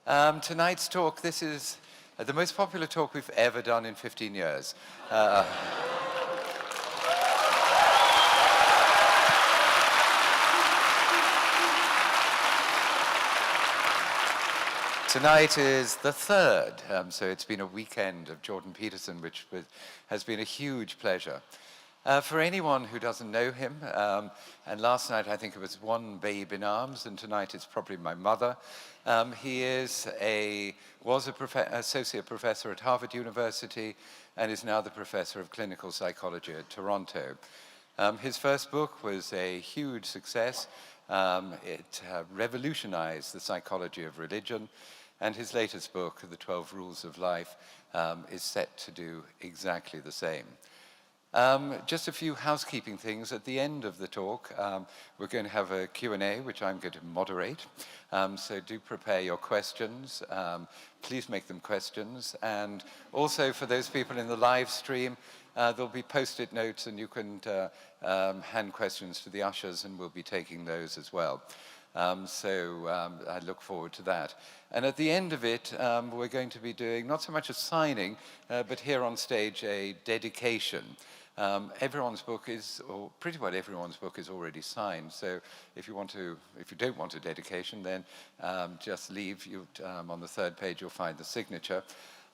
Tonight's talk, this is the most popular talk we've ever done in 15 years. Tonight is the third, so it's been a weekend of Jordan Peterson, which has been a huge pleasure. For anyone who doesn't know him, and last night I think it was one babe in arms, and tonight it's probably my mother. He was associate professor at Harvard University and is now the professor of clinical psychology at Toronto. His first book was a huge success. It revolutionized the psychology of religion, and his latest book, The 12 Rules of Life, is set to do exactly the same. Just a few housekeeping things. At the end of the talk, we're going to have a Q&A, which I'm going to moderate. So do prepare your questions. Please make them questions. And also for those people in the live stream, there'll be post-it notes, and you can hand questions to the ushers, and we'll be taking those as well. I look forward to that. And at the end of it, we're going to be doing not so much a signing, but here on stage a dedication. Everyone's book is, or pretty well everyone's book is already signed. So if you don't want a dedication, then just leave. On the third page, you'll find the signature.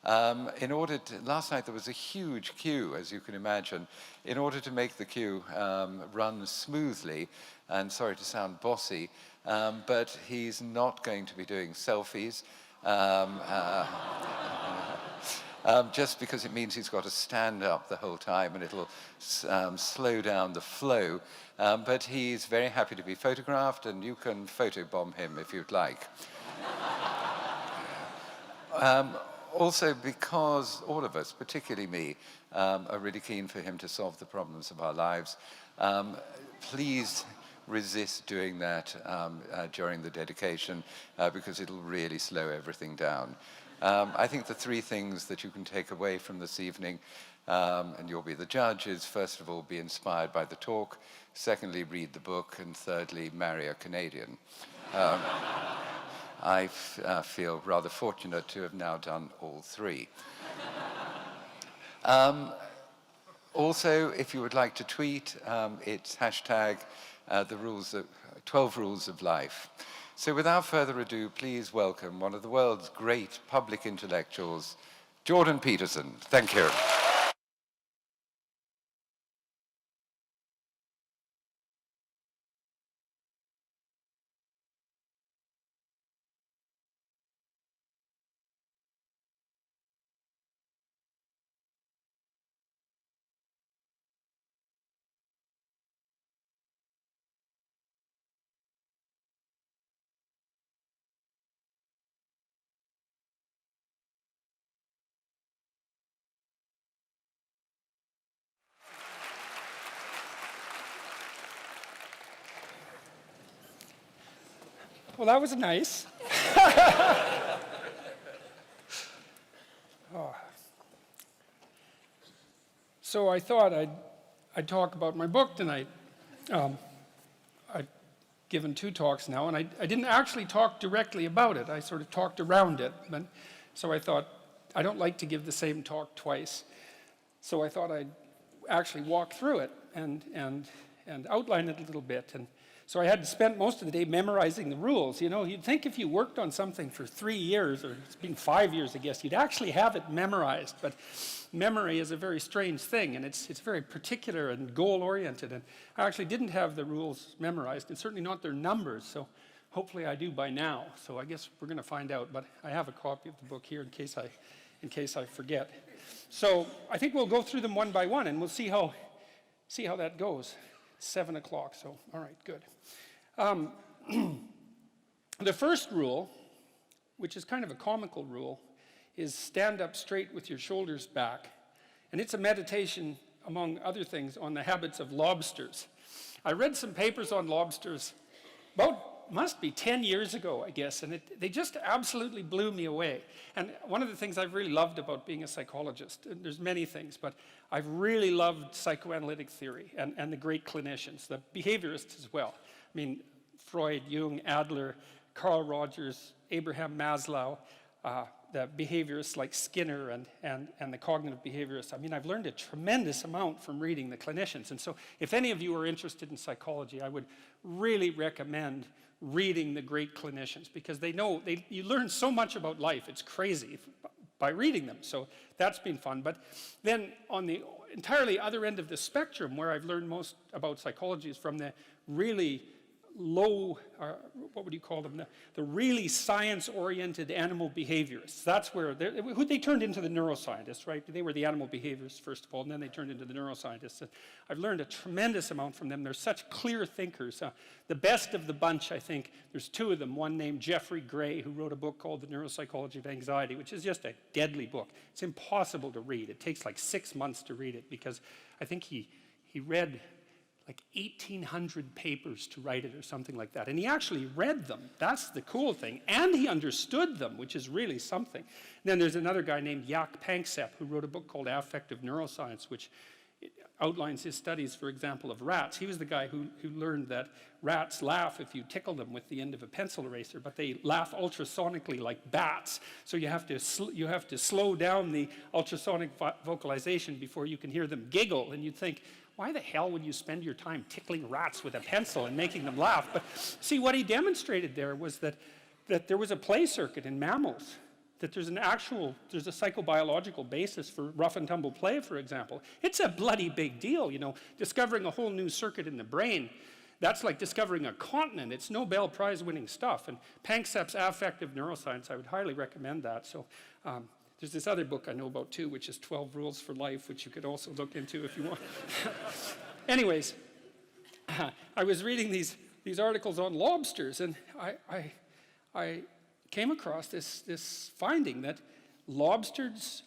Last night there was a huge queue, as you can imagine. In order to make the queue run smoothly, and sorry to sound bossy, but he's not going to be doing selfies. Just because it means he's got to stand up the whole time and it'll slow down the flow. But he's very happy to be photographed, and you can photobomb him if you'd like. Also, because all of us, particularly me, are really keen for him to solve the problems of our lives, please resist doing that during the dedication, because it'll really slow everything down. I think the three things that you can take away from this evening, and you'll be the judge, is first of all, be inspired by the talk. Secondly, read the book. And thirdly, marry a Canadian. I feel rather fortunate to have now done all three. Also, if you would like to tweet, it's hashtag the 12 Rules of Life. So without further ado, please welcome one of the world's great public intellectuals, Jordan Peterson. Thank you. Well, that was nice. Oh. So I thought I'd talk about my book tonight. I've given 2 talks now, and I didn't actually talk directly about it. I sort of talked around it. So I thought, I don't like to give the same talk twice. So I thought I'd actually walk through it and outline it a little bit. And so I had spent most of the day memorizing the rules. You know, you'd think if you worked on something for 3 years, or it's been 5 years, I guess, you'd actually have it memorized. But memory is a very strange thing, and it's very particular and goal-oriented. And I actually didn't have the rules memorized, and certainly not their numbers. So hopefully I do by now. So I guess we're going to find out. But I have a copy of the book here in case I forget. So I think we'll go through them one by one, and we'll see how that goes. 7 o'clock, so all right, good. The first rule, which is kind of a comical rule, is stand up straight with your shoulders back. And it's a meditation, among other things, on the habits of lobsters. I read some papers on lobsters must be 10 years ago, I guess, and they just absolutely blew me away. And one of the things I've really loved about being a psychologist, and there's many things, but I've really loved psychoanalytic theory and the great clinicians, the behaviorists as well. I mean, Freud, Jung, Adler, Carl Rogers, Abraham Maslow, the behaviorists like Skinner and the cognitive behaviorists. I mean, I've learned a tremendous amount from reading the clinicians. And so if any of you are interested in psychology, I would really recommend reading the great clinicians, because you learn so much about life. It's crazy by reading them. So that's been fun. But then on the entirely other end of the spectrum, where I've learned most about psychology, is from the really low, what would you call them, the really science-oriented animal behaviorists. That's where they turned into the neuroscientists, right? They were the animal behaviorists, first of all, and then they turned into the neuroscientists. And I've learned a tremendous amount from them. They're such clear thinkers. The best of the bunch, I think, there's two of them. One named Jeffrey Gray, who wrote a book called The Neuropsychology of Anxiety, which is just a deadly book. It's impossible to read. It takes like 6 months to read it, because I think he read like 1,800 papers to write it or something like that. And he actually read them. That's the cool thing. And he understood them, which is really something. And then there's another guy named Jaak Panksepp, who wrote a book called Affective Neuroscience, which outlines his studies, for example, of rats. He was the guy who learned that rats laugh if you tickle them with the end of a pencil eraser, but they laugh ultrasonically like bats. So you have to slow down the ultrasonic vocalization before you can hear them giggle. And you'd think, why the hell would you spend your time tickling rats with a pencil and making them laugh? But see, what he demonstrated there was that there was a play circuit in mammals, that there's a psychobiological basis for rough and tumble play, for example. It's a bloody big deal, you know, discovering a whole new circuit in the brain. That's like discovering a continent. It's Nobel Prize winning stuff. And Panksepp's Affective Neuroscience, I would highly recommend that. So there's this other book I know about too, which is 12 Rules for Life, which you could also look into if you want. Anyways, I was reading these articles on lobsters, and I came across this finding that lobsters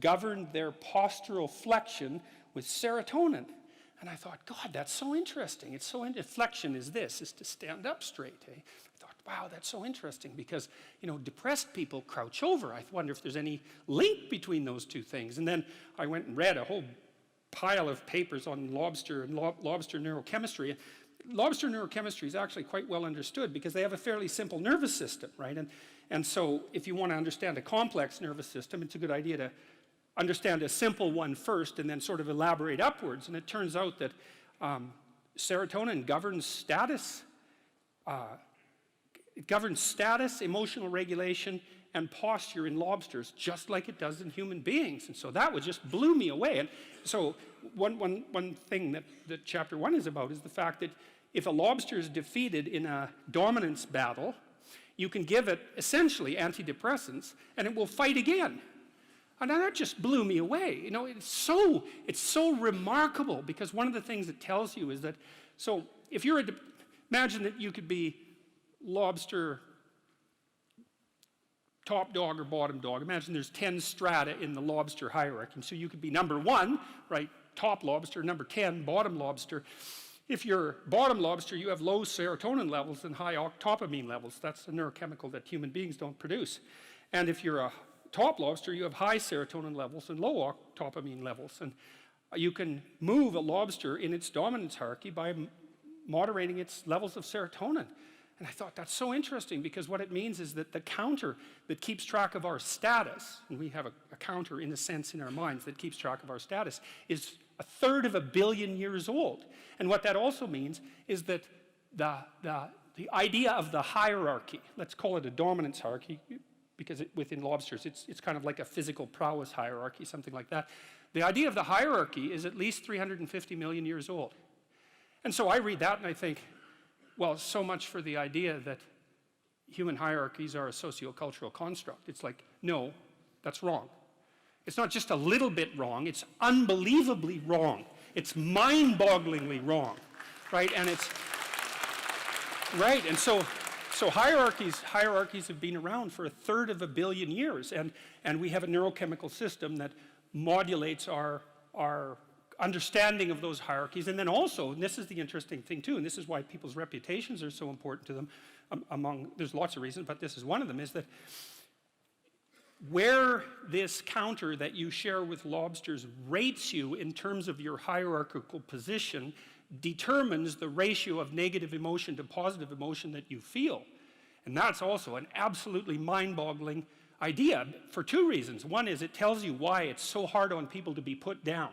govern their postural flexion with serotonin. And I thought, God, that's so interesting. It's so flexion is to stand up straight. Eh? I thought, wow, that's so interesting, because, you know, depressed people crouch over. I wonder if there's any link between those two things. And then I went and read a whole pile of papers on lobster and lobster neurochemistry. Lobster neurochemistry is actually quite well understood, because they have a fairly simple nervous system, right? And so if you want to understand a complex nervous system, it's a good idea to understand a simple one first and then sort of elaborate upwards. And it turns out that serotonin governs status. It governs status, emotional regulation, and posture in lobsters, just like it does in human beings. And so that just blew me away. And so one thing that chapter 1 is about is the fact that if a lobster is defeated in a dominance battle, you can give it essentially antidepressants, and it will fight again. And that just blew me away. You know, it's so remarkable, because one of the things it tells you is that, so if you're imagine that you could be lobster top dog or bottom dog. Imagine there's 10 strata in the lobster hierarchy. So you could be number 1, right, top lobster, number 10, bottom lobster. If you're bottom lobster, you have low serotonin levels and high octopamine levels. That's a neurochemical that human beings don't produce. And if you're a top lobster, you have high serotonin levels and low octopamine levels. And you can move a lobster in its dominance hierarchy by moderating its levels of serotonin. And I thought, that's so interesting, because what it means is that the counter that keeps track of our status, and we have a counter in a sense in our minds that keeps track of our status, is 1/3 of a billion years old. And what that also means is that the idea of the hierarchy, let's call it a dominance hierarchy, because within lobsters it's kind of like a physical prowess hierarchy, something like that. The idea of the hierarchy is at least 350 million years old. And so I read that and I think, well, so much for the idea that human hierarchies are a sociocultural construct. It's like, no, that's wrong. It's not just a little bit wrong, it's unbelievably wrong. It's mind-bogglingly wrong, right? And it's, right, and so hierarchies have been around for 1/3 of a billion years, and we have a neurochemical system that modulates our understanding of those hierarchies. And then also, and this is the interesting thing too, and this is why people's reputations are so important to them, there's lots of reasons, but this is one of them, is that where this counter that you share with lobsters rates you in terms of your hierarchical position determines the ratio of negative emotion to positive emotion that you feel. And that's also an absolutely mind-boggling idea for two reasons. One is it tells you why it's so hard on people to be put down.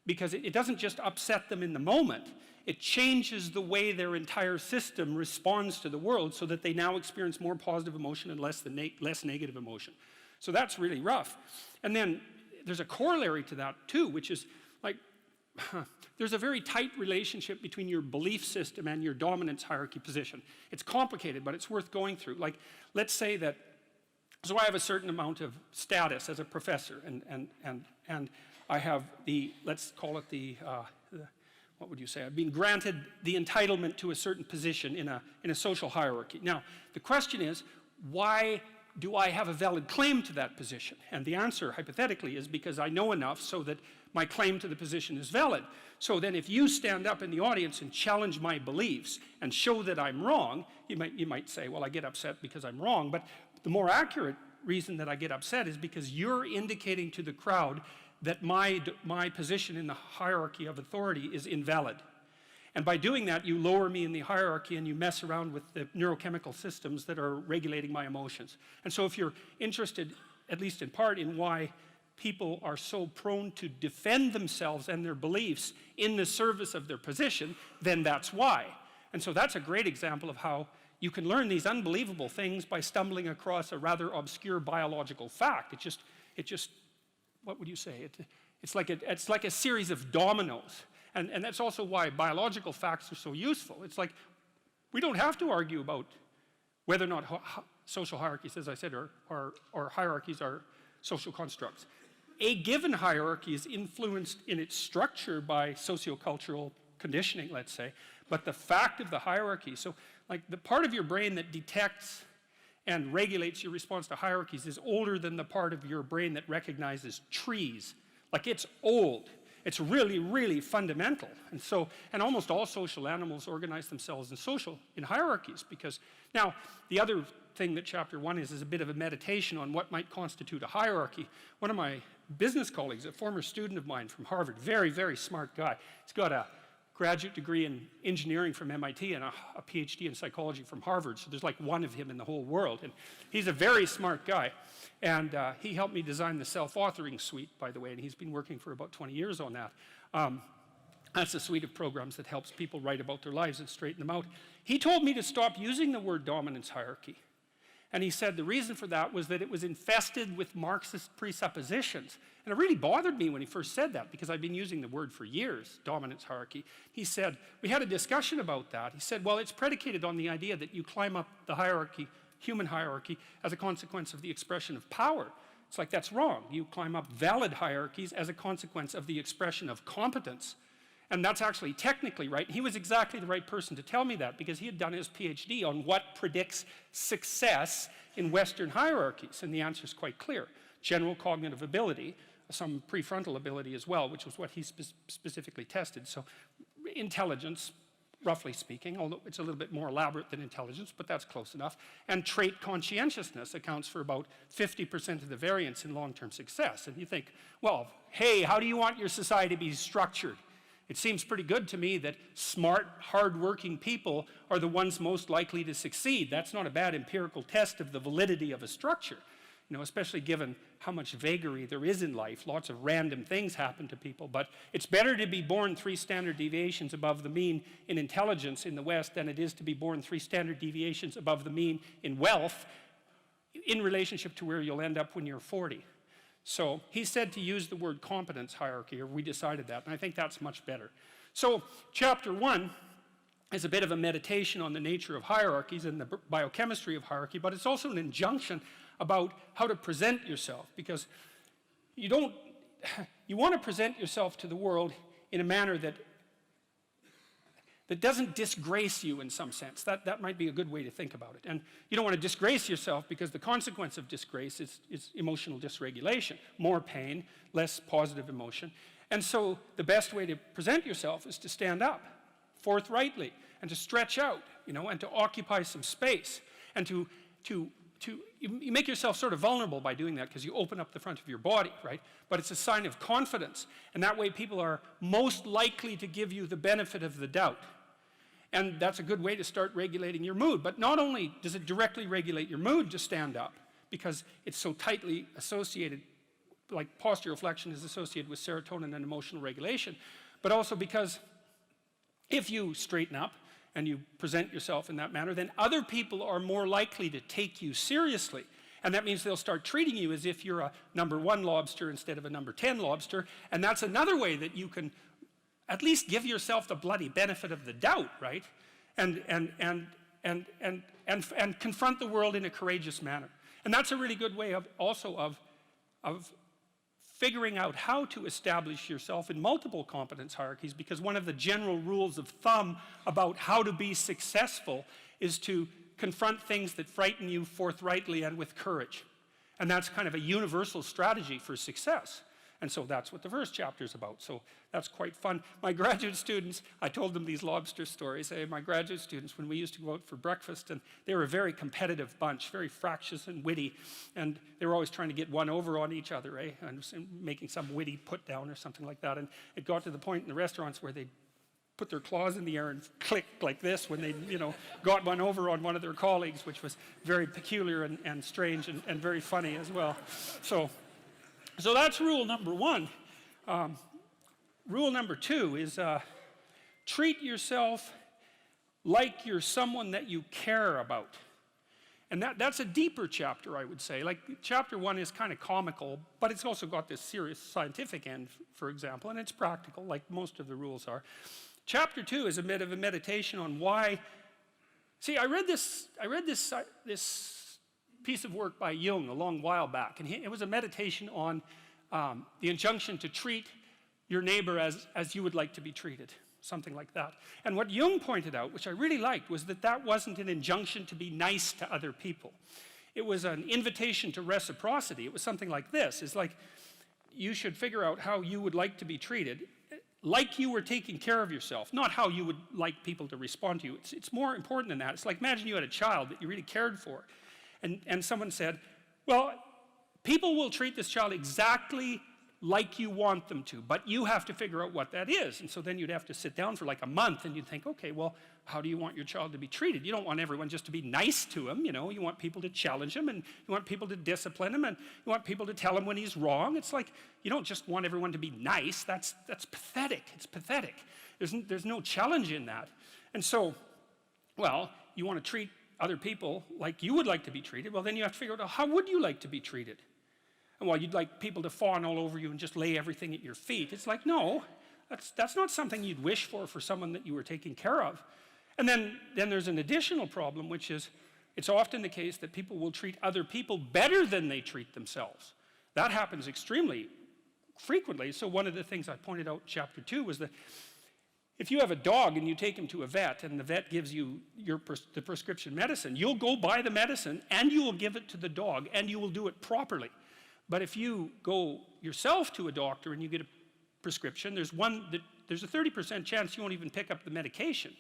Because it doesn't just upset them in the moment, it changes the way their entire system responds to the world so that they now experience more positive emotion and less negative emotion. So that's really rough. And then there's a corollary to that too, which is like, there's a very tight relationship between your belief system and your dominance hierarchy position. It's complicated, but it's worth going through. Like, let's say that, so I have a certain amount of status as a professor, and I have the, let's call it what would you say? I've been granted the entitlement to a certain position in a social hierarchy. Now, the question is, why do I have a valid claim to that position? And the answer, hypothetically, is because I know enough so that my claim to the position is valid. So then if you stand up in the audience and challenge my beliefs and show that I'm wrong, you might say, well, I get upset because I'm wrong. But the more accurate reason that I get upset is because you're indicating to the crowd that my position in the hierarchy of authority is invalid. And by doing that, you lower me in the hierarchy and you mess around with the neurochemical systems that are regulating my emotions. And so if you're interested, at least in part, in why people are so prone to defend themselves and their beliefs in the service of their position, then that's why. And so that's a great example of how you can learn these unbelievable things by stumbling across a rather obscure biological fact. It just what would you say? It's like a series of dominoes. And that's also why biological facts are so useful. It's like, we don't have to argue about whether or not social hierarchies, as I said, or hierarchies are social constructs. A given hierarchy is influenced in its structure by sociocultural conditioning, let's say, but the fact of the hierarchy, so like the part of your brain that detects and regulates your response to hierarchies is older than the part of your brain that recognizes trees. Like, it's old. It's really, really fundamental. And almost all social animals organize themselves in hierarchies, because now the other thing that chapter 1 is a bit of a meditation on what might constitute a hierarchy. One of my business colleagues, a former student of mine from Harvard, very, very smart guy. He's got a graduate degree in engineering from MIT and a PhD in psychology from Harvard, so there's like one of him in the whole world. And he's a very smart guy. And he helped me design the self-authoring suite, by the way, and he's been working for about 20 years on that. That's a suite of programs that helps people write about their lives and straighten them out. He told me to stop using the word dominance hierarchy. And he said the reason for that was that it was infested with Marxist presuppositions. And it really bothered me when he first said that, because I've been using the word for years, dominance hierarchy. He said, we had a discussion about that. He said, well, it's predicated on the idea that you climb up the hierarchy, human hierarchy, as a consequence of the expression of power. It's like, that's wrong. You climb up valid hierarchies as a consequence of the expression of competence. And that's actually technically right. He was exactly the right person to tell me that, because he had done his PhD on what predicts success in Western hierarchies. And the answer is quite clear. General cognitive ability, some prefrontal ability as well, which was what he specifically tested. So intelligence, roughly speaking, although it's a little bit more elaborate than intelligence, but that's close enough. And trait conscientiousness accounts for about 50% of the variance in long-term success. And you think, well, hey, how do you want your society to be structured? It seems pretty good to me that smart, hard-working people are the ones most likely to succeed. That's not a bad empirical test of the validity of a structure, especially given how much vagary there is in life. Lots of random things happen to people, but it's better to be born 3 standard deviations above the mean in intelligence in the West than it is to be born 3 standard deviations above the mean in wealth in relationship to where you'll end up when you're 40. So he said to use the word competence hierarchy, or we decided that, and I think that's much better. So chapter 1 is a bit of a meditation on the nature of hierarchies and the biochemistry of hierarchy, but it's also an injunction about how to present yourself, because you want to present yourself to the world in a manner that doesn't disgrace you in some sense. That might be a good way to think about it. And you don't want to disgrace yourself, because the consequence of disgrace is emotional dysregulation, more pain, less positive emotion. And so the best way to present yourself is to stand up forthrightly and to stretch out, and to occupy some space, and you make yourself sort of vulnerable by doing that, because you open up the front of your body, right? But it's a sign of confidence, and that way people are most likely to give you the benefit of the doubt. And that's a good way to start regulating your mood. But not only does it directly regulate your mood to stand up, because it's so tightly associated, like posture reflection is associated with serotonin and emotional regulation, but also because if you straighten up and you present yourself in that manner, then other people are more likely to take you seriously. And that means they'll start treating you as if you're a number 1 lobster instead of a number 10 lobster. And that's another way that you can at least give yourself the bloody benefit of the doubt, right? And confront the world in a courageous manner. And that's a really good way of figuring out how to establish yourself in multiple competence hierarchies, because one of the general rules of thumb about how to be successful is to confront things that frighten you forthrightly and with courage. And that's kind of a universal strategy for success. And so that's what the first chapter is about. So that's quite fun. My graduate students, I told them these lobster stories. My graduate students, when we used to go out for breakfast, and they were a very competitive bunch, very fractious and witty, and they were always trying to get one over on each other, and making some witty put down or something like that. And it got to the point in the restaurants where they'd put their claws in the air and click like this when they, got one over on one of their colleagues, which was very peculiar and strange and very funny as well. So that's rule number 1. Rule number 2 is treat yourself like you're someone that you care about. And that's a deeper chapter, I would say. Like, chapter 1 is kind of comical, but it's also got this serious scientific end, for example, and it's practical, like most of the rules are. Chapter 2 is a bit of a meditation on why. See, I read this piece of work by Jung a long while back, and it was a meditation on the injunction to treat your neighbor as you would like to be treated, something like that. And what Jung pointed out, which I really liked, was that wasn't an injunction to be nice to other people. It was an invitation to reciprocity. It was something like this. It's like, you should figure out how you would like to be treated, like you were taking care of yourself, not how you would like people to respond to you. It's more important than that. It's like, imagine you had a child that you really cared for, and someone said, well, people will treat this child exactly like you want them to, but you have to figure out what that is. And so then you'd have to sit down for like a month and you'd think, okay, well, how do you want your child to be treated? You don't want everyone just to be nice to him, you want people to challenge him, and you want people to discipline him, and you want people to tell him when he's wrong. It's like, you don't just want everyone to be nice. That's pathetic. It's pathetic. There's no challenge in that. And so, well, you want to treat other people like you would like to be treated. Well, then you have to figure out, how would you like to be treated? And well, you'd like people to fawn all over you and just lay everything at your feet. It's like, no, that's not something you'd wish for someone that you were taking care of. And then there's an additional problem, which is it's often the case that people will treat other people better than they treat themselves. That happens extremely frequently. So one of the things I pointed out in chapter 2 was that if you have a dog and you take him to a vet and the vet gives you the prescription medicine, you'll go buy the medicine and you will give it to the dog and you will do it properly. But if you go yourself to a doctor and you get a prescription, there's a 30% chance you won't even pick up the medication.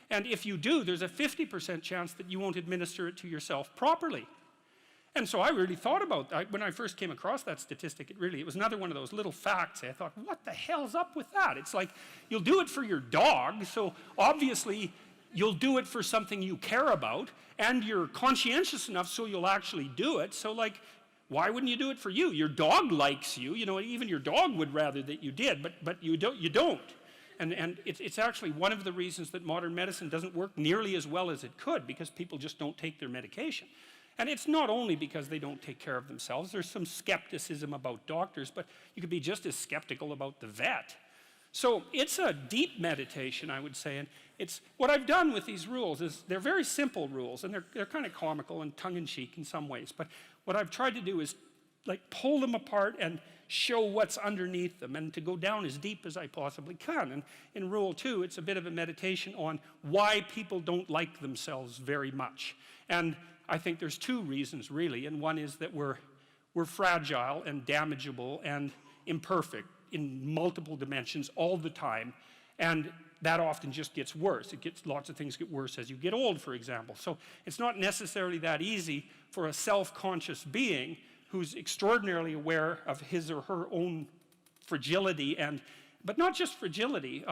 And if you do, there's a 50% chance that you won't administer it to yourself properly. And so I really thought about that. When I first came across that statistic, it was another one of those little facts. I thought, what the hell's up with that? It's like, you'll do it for your dog, so obviously you'll do it for something you care about, and you're conscientious enough so you'll actually do it. So like, why wouldn't you do it for you? Your dog likes you. Even your dog would rather that you did, but you don't. And it's actually one of the reasons that modern medicine doesn't work nearly as well as it could, because people just don't take their medication. And it's not only because they don't take care of themselves. There's some skepticism about doctors, but you could be just as skeptical about the vet. So it's a deep meditation, I would say. And it's what I've done with these rules is they're very simple rules, and they're kind of comical and tongue-in-cheek in some ways. But what I've tried to do is like pull them apart and show what's underneath them, and to go down as deep as I possibly can. And in rule 2, it's a bit of a meditation on why people don't like themselves very much. And I think there's 2 reasons really, and one is that we're fragile and damageable and imperfect in multiple dimensions all the time, and that often just gets worse. Lots of things get worse as you get old, for example. So it's not necessarily that easy for a self-conscious being who's extraordinarily aware of his or her own fragility, but not just fragility,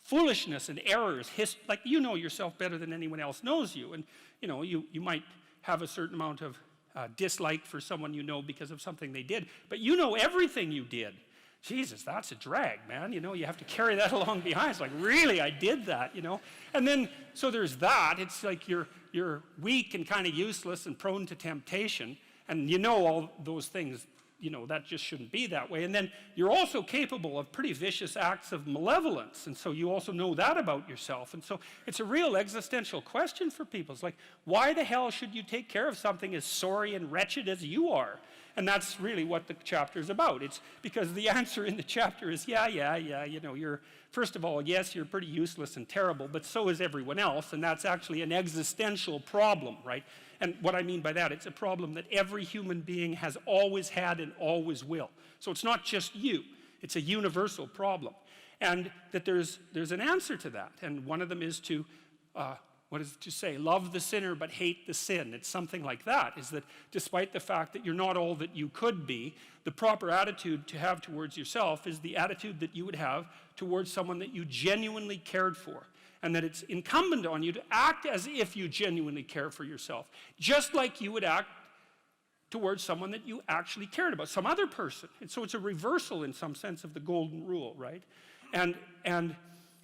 foolishness and errors, like you know yourself better than anyone else knows you. And you might have a certain amount of dislike for someone you know because of something they did, but you know everything you did. Jesus, that's a drag, man. You have to carry that along behind. It's like, really, I did that, And then, so there's that. It's like you're weak and kind of useless and prone to temptation. And all those things, that just shouldn't be that way. And then you're also capable of pretty vicious acts of malevolence. And so you also know that about yourself. And so it's a real existential question for people. It's like, why the hell should you take care of something as sorry and wretched as you are? And that's really what the chapter is about. It's because the answer in the chapter is, you're, first of all, yes, you're pretty useless and terrible, but so is everyone else, and that's actually an existential problem, right? And what I mean by that, it's a problem that every human being has always had and always will. So it's not just you, it's a universal problem. And that there's an answer to that, and one of them is to, what is it to say? Love the sinner but hate the sin. It's something like that, is that despite the fact that you're not all that you could be, the proper attitude to have towards yourself is the attitude that you would have towards someone that you genuinely cared for. And that it's incumbent on you to act as if you genuinely care for yourself, just like you would act towards someone that you actually cared about, some other person. And so it's a reversal in some sense of the golden rule, right? And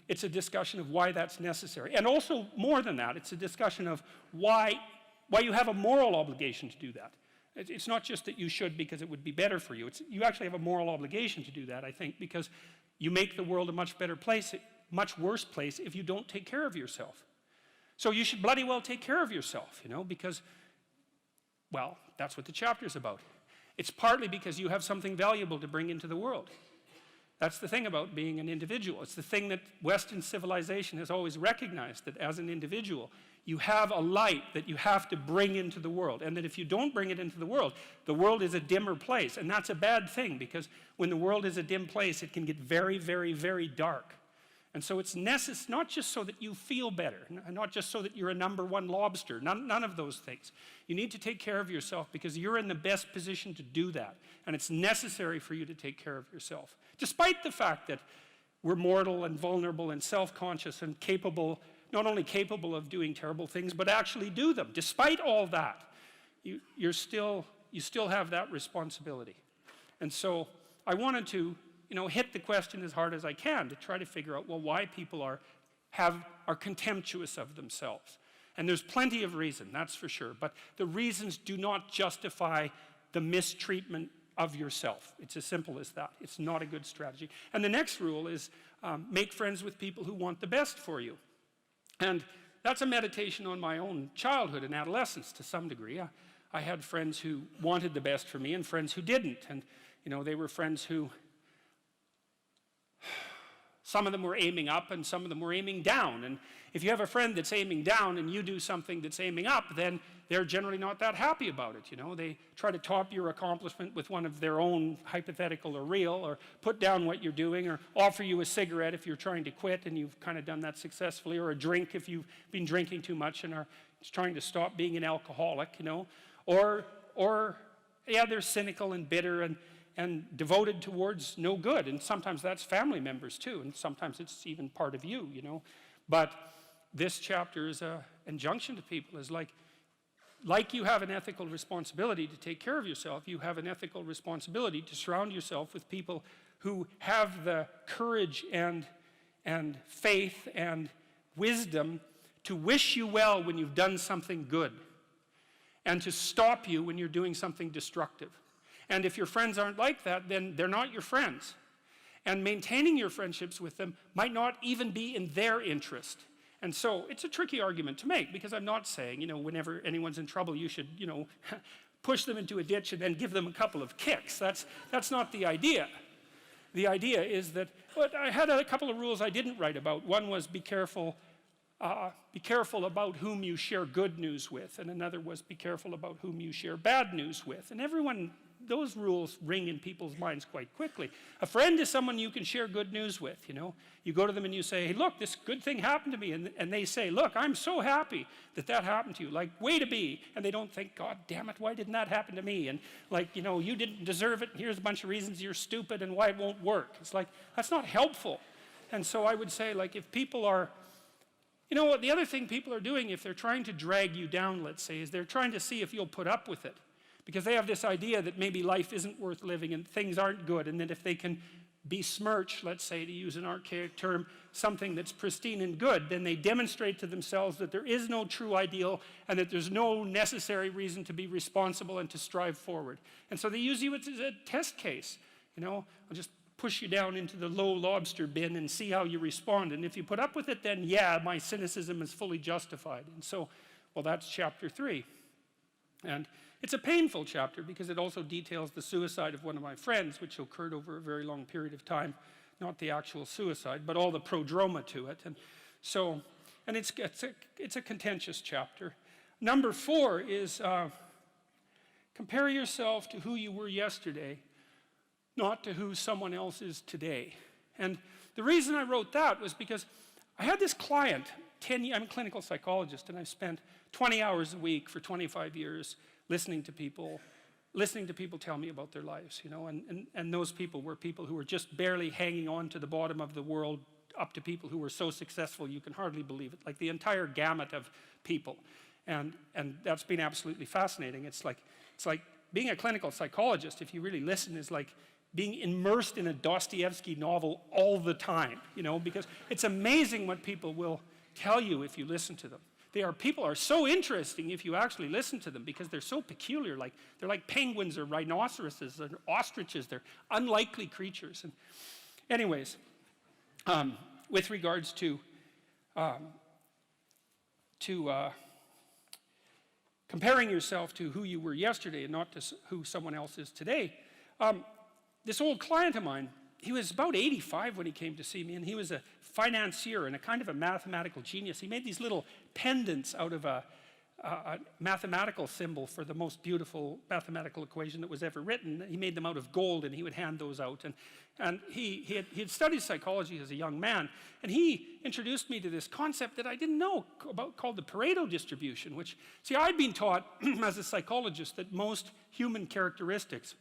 it's a discussion of why that's necessary. And also, more than that, it's a discussion of why you have a moral obligation to do that. It's not just that you should because it would be better for you. You actually have a moral obligation to do that, I think, because you make the world a much better place, much worse place if you don't take care of yourself. So you should bloody well take care of yourself, because, well, that's what the chapter's about. It's partly because you have something valuable to bring into the world. That's the thing about being an individual. It's the thing that Western civilization has always recognized, that as an individual, you have a light that you have to bring into the world, and that if you don't bring it into the world is a dimmer place, and that's a bad thing, because when the world is a dim place, it can get very, very, very dark. And so it's necessary, not just so that you feel better, not just so that you're a #1 lobster, none of those things. You need to take care of yourself because you're in the best position to do that. And it's necessary for you to take care of yourself. Despite the fact that we're mortal and vulnerable and self-conscious and capable, not only capable of doing terrible things, but actually do them. Despite all that, you still have that responsibility. And so I wanted to hit the question as hard as I can to try to figure out, well, why people are contemptuous of themselves. And there's plenty of reason, that's for sure. But the reasons do not justify the mistreatment of yourself. It's as simple as that. It's not a good strategy. And the next rule is make friends with people who want the best for you. And that's a meditation on my own childhood and adolescence to some degree. I had friends who wanted the best for me and friends who didn't. And they were friends who, some of them were aiming up and some of them were aiming down. And if you have a friend that's aiming down and you do something that's aiming up, then they're generally not that happy about it. They try to top your accomplishment with one of their own, hypothetical or real, or put down what you're doing, or offer you a cigarette if you're trying to quit and you've kind of done that successfully, or a drink if you've been drinking too much and are trying to stop being an alcoholic, Or they're cynical and bitter and devoted towards no good. And sometimes that's family members too, and sometimes it's even part of you, But this chapter is an injunction to people, is like you have an ethical responsibility to take care of yourself, you have an ethical responsibility to surround yourself with people who have the courage and faith and wisdom to wish you well when you've done something good, and to stop you when you're doing something destructive. And if your friends aren't like that, then they're not your friends. And maintaining your friendships with them might not even be in their interest. And so it's a tricky argument to make, because I'm not saying, whenever anyone's in trouble, you should, push them into a ditch and then give them a couple of kicks. That's not the idea. The idea is that, but I had a couple of rules I didn't write about. One was be careful about whom you share good news with, and another was be careful about whom you share bad news with. And those rules ring in people's minds quite quickly. A friend is someone you can share good news with, You go to them and you say, hey, look, this good thing happened to me. And they say, look, I'm so happy that happened to you. Like, way to be. And they don't think, God damn it, why didn't that happen to me? And you didn't deserve it. And here's a bunch of reasons you're stupid and why it won't work. It's like, that's not helpful. And so I would say, like, if people are, you know what, the other thing people are doing if they're trying to drag you down, let's say, is they're trying to see if you'll put up with it. Because they have this idea that maybe life isn't worth living and things aren't good, and that if they can besmirch, let's say, to use an archaic term, something that's pristine and good, then they demonstrate to themselves that there is no true ideal and that there's no necessary reason to be responsible and to strive forward. And so they use you as a test case. You know, I'll just push you down into the low lobster bin and see how you respond. And if you put up with it, then yeah, my cynicism is fully justified. And so, well, that's chapter 3. And it's a painful chapter because it also details the suicide of one of my friends, which occurred over a very long period of time. Not the actual suicide, but all the prodroma to it. And so, and it's a contentious chapter. Number 4 is compare yourself to who you were yesterday, not to who someone else is today. And the reason I wrote that was because I had this client, I'm a clinical psychologist, and I've spent 20 hours a week for 25 years listening to people tell me about their lives, you know, and those people were people who were just barely hanging on to the bottom of the world, up to people who were so successful you can hardly believe it, like the entire gamut of people. And that's been absolutely fascinating. It's like being a clinical psychologist, if you really listen, is like being immersed in a Dostoevsky novel all the time, you know, because it's amazing what people will tell you if you listen to them. People are so interesting if you actually listen to them because they're so peculiar. Like, they're like penguins or rhinoceroses or ostriches. They're unlikely creatures. And anyways, with regards to comparing yourself to who you were yesterday and not to who someone else is today, this old client of mine, he was about 85 when he came to see me, and he was a financier and a kind of a mathematical genius. He made these little pendants out of a mathematical symbol for the most beautiful mathematical equation that was ever written. He made them out of gold, and he would hand those out. And he had studied psychology as a young man, and he introduced me to this concept that I didn't know about called the Pareto distribution, which, see, I'd been taught as a psychologist that most human characteristics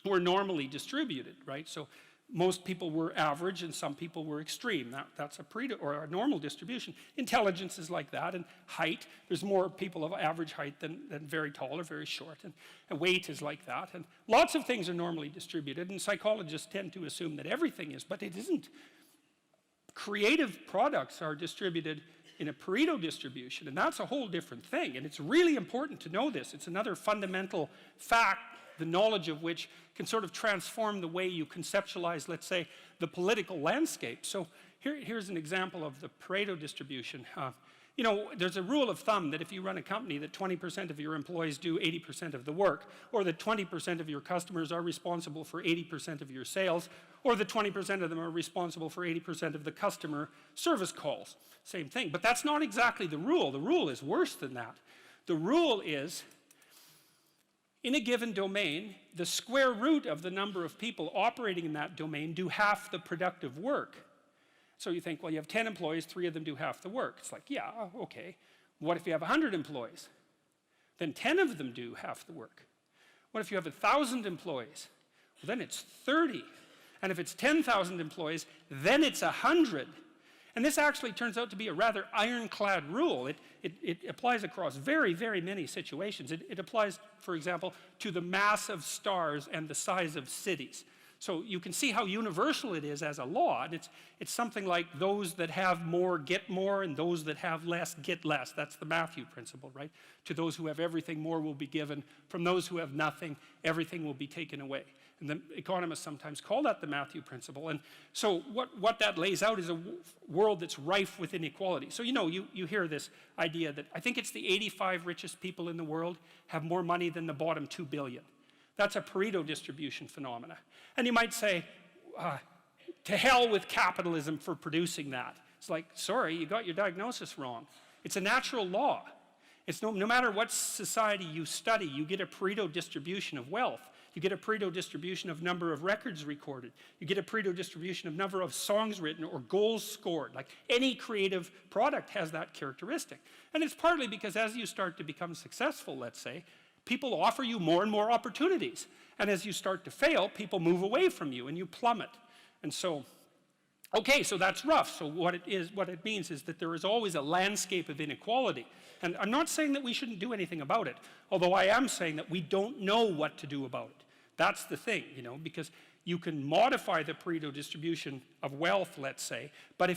were normally distributed, right? So most people were average and some people were extreme. That's a Pareto or a normal distribution. Intelligence is like that, and height, there's more people of average height than very tall or very short, and weight is like that, and lots of things are normally distributed, and psychologists tend to assume that everything is, but it isn't. Creative products are distributed in a Pareto distribution, and that's a whole different thing, and it's really important to know this. It's another fundamental fact, the knowledge of which can sort of transform the way you conceptualize, let's say, the political landscape. So here's an example of the Pareto distribution. You know, there's a rule of thumb that if you run a company that 20% of your employees do 80% of the work, or that 20% of your customers are responsible for 80% of your sales, or that 20% of them are responsible for 80% of the customer service calls. Same thing, but that's not exactly the rule. The rule is worse than that. The rule is, in a given domain, the square root of the number of people operating in that domain do half the productive work. So you think, well, you have 10 employees, 3 of them do half the work. It's like, yeah, okay. What if you have 100 employees? Then 10 of them do half the work. What if you have 1,000 employees? Well, then it's 30. And if it's 10,000 employees, then it's 100. And this actually turns out to be a rather ironclad rule. It applies across very, very many situations. It applies, for example, to the mass of stars and the size of cities. So you can see how universal it is as a law. And it's something like those that have more get more, and those that have less get less. That's the Matthew principle, right? To those who have everything, more will be given. From those who have nothing, everything will be taken away. And the economists sometimes call that the Matthew principle. And so what that lays out is a world that's rife with inequality. So, you know, you hear this idea that I think it's the 85 richest people in the world have more money than the bottom 2 billion. That's a Pareto distribution phenomena. And you might say, to hell with capitalism for producing that. It's like, sorry, you got your diagnosis wrong. It's a natural law. It's no matter what society you study, you get a Pareto distribution of wealth. You get a Pareto distribution of number of records recorded. You get a Pareto distribution of number of songs written or goals scored. Like any creative product has that characteristic. And it's partly because as you start to become successful, let's say, people offer you more and more opportunities. And as you start to fail, people move away from you and you plummet. And so Okay, so that's rough. So what it means is that there is always a landscape of inequality. And I'm not saying that we shouldn't do anything about it, although I am saying that we don't know what to do about it. That's the thing, because you can modify the Pareto distribution of wealth, let's say, but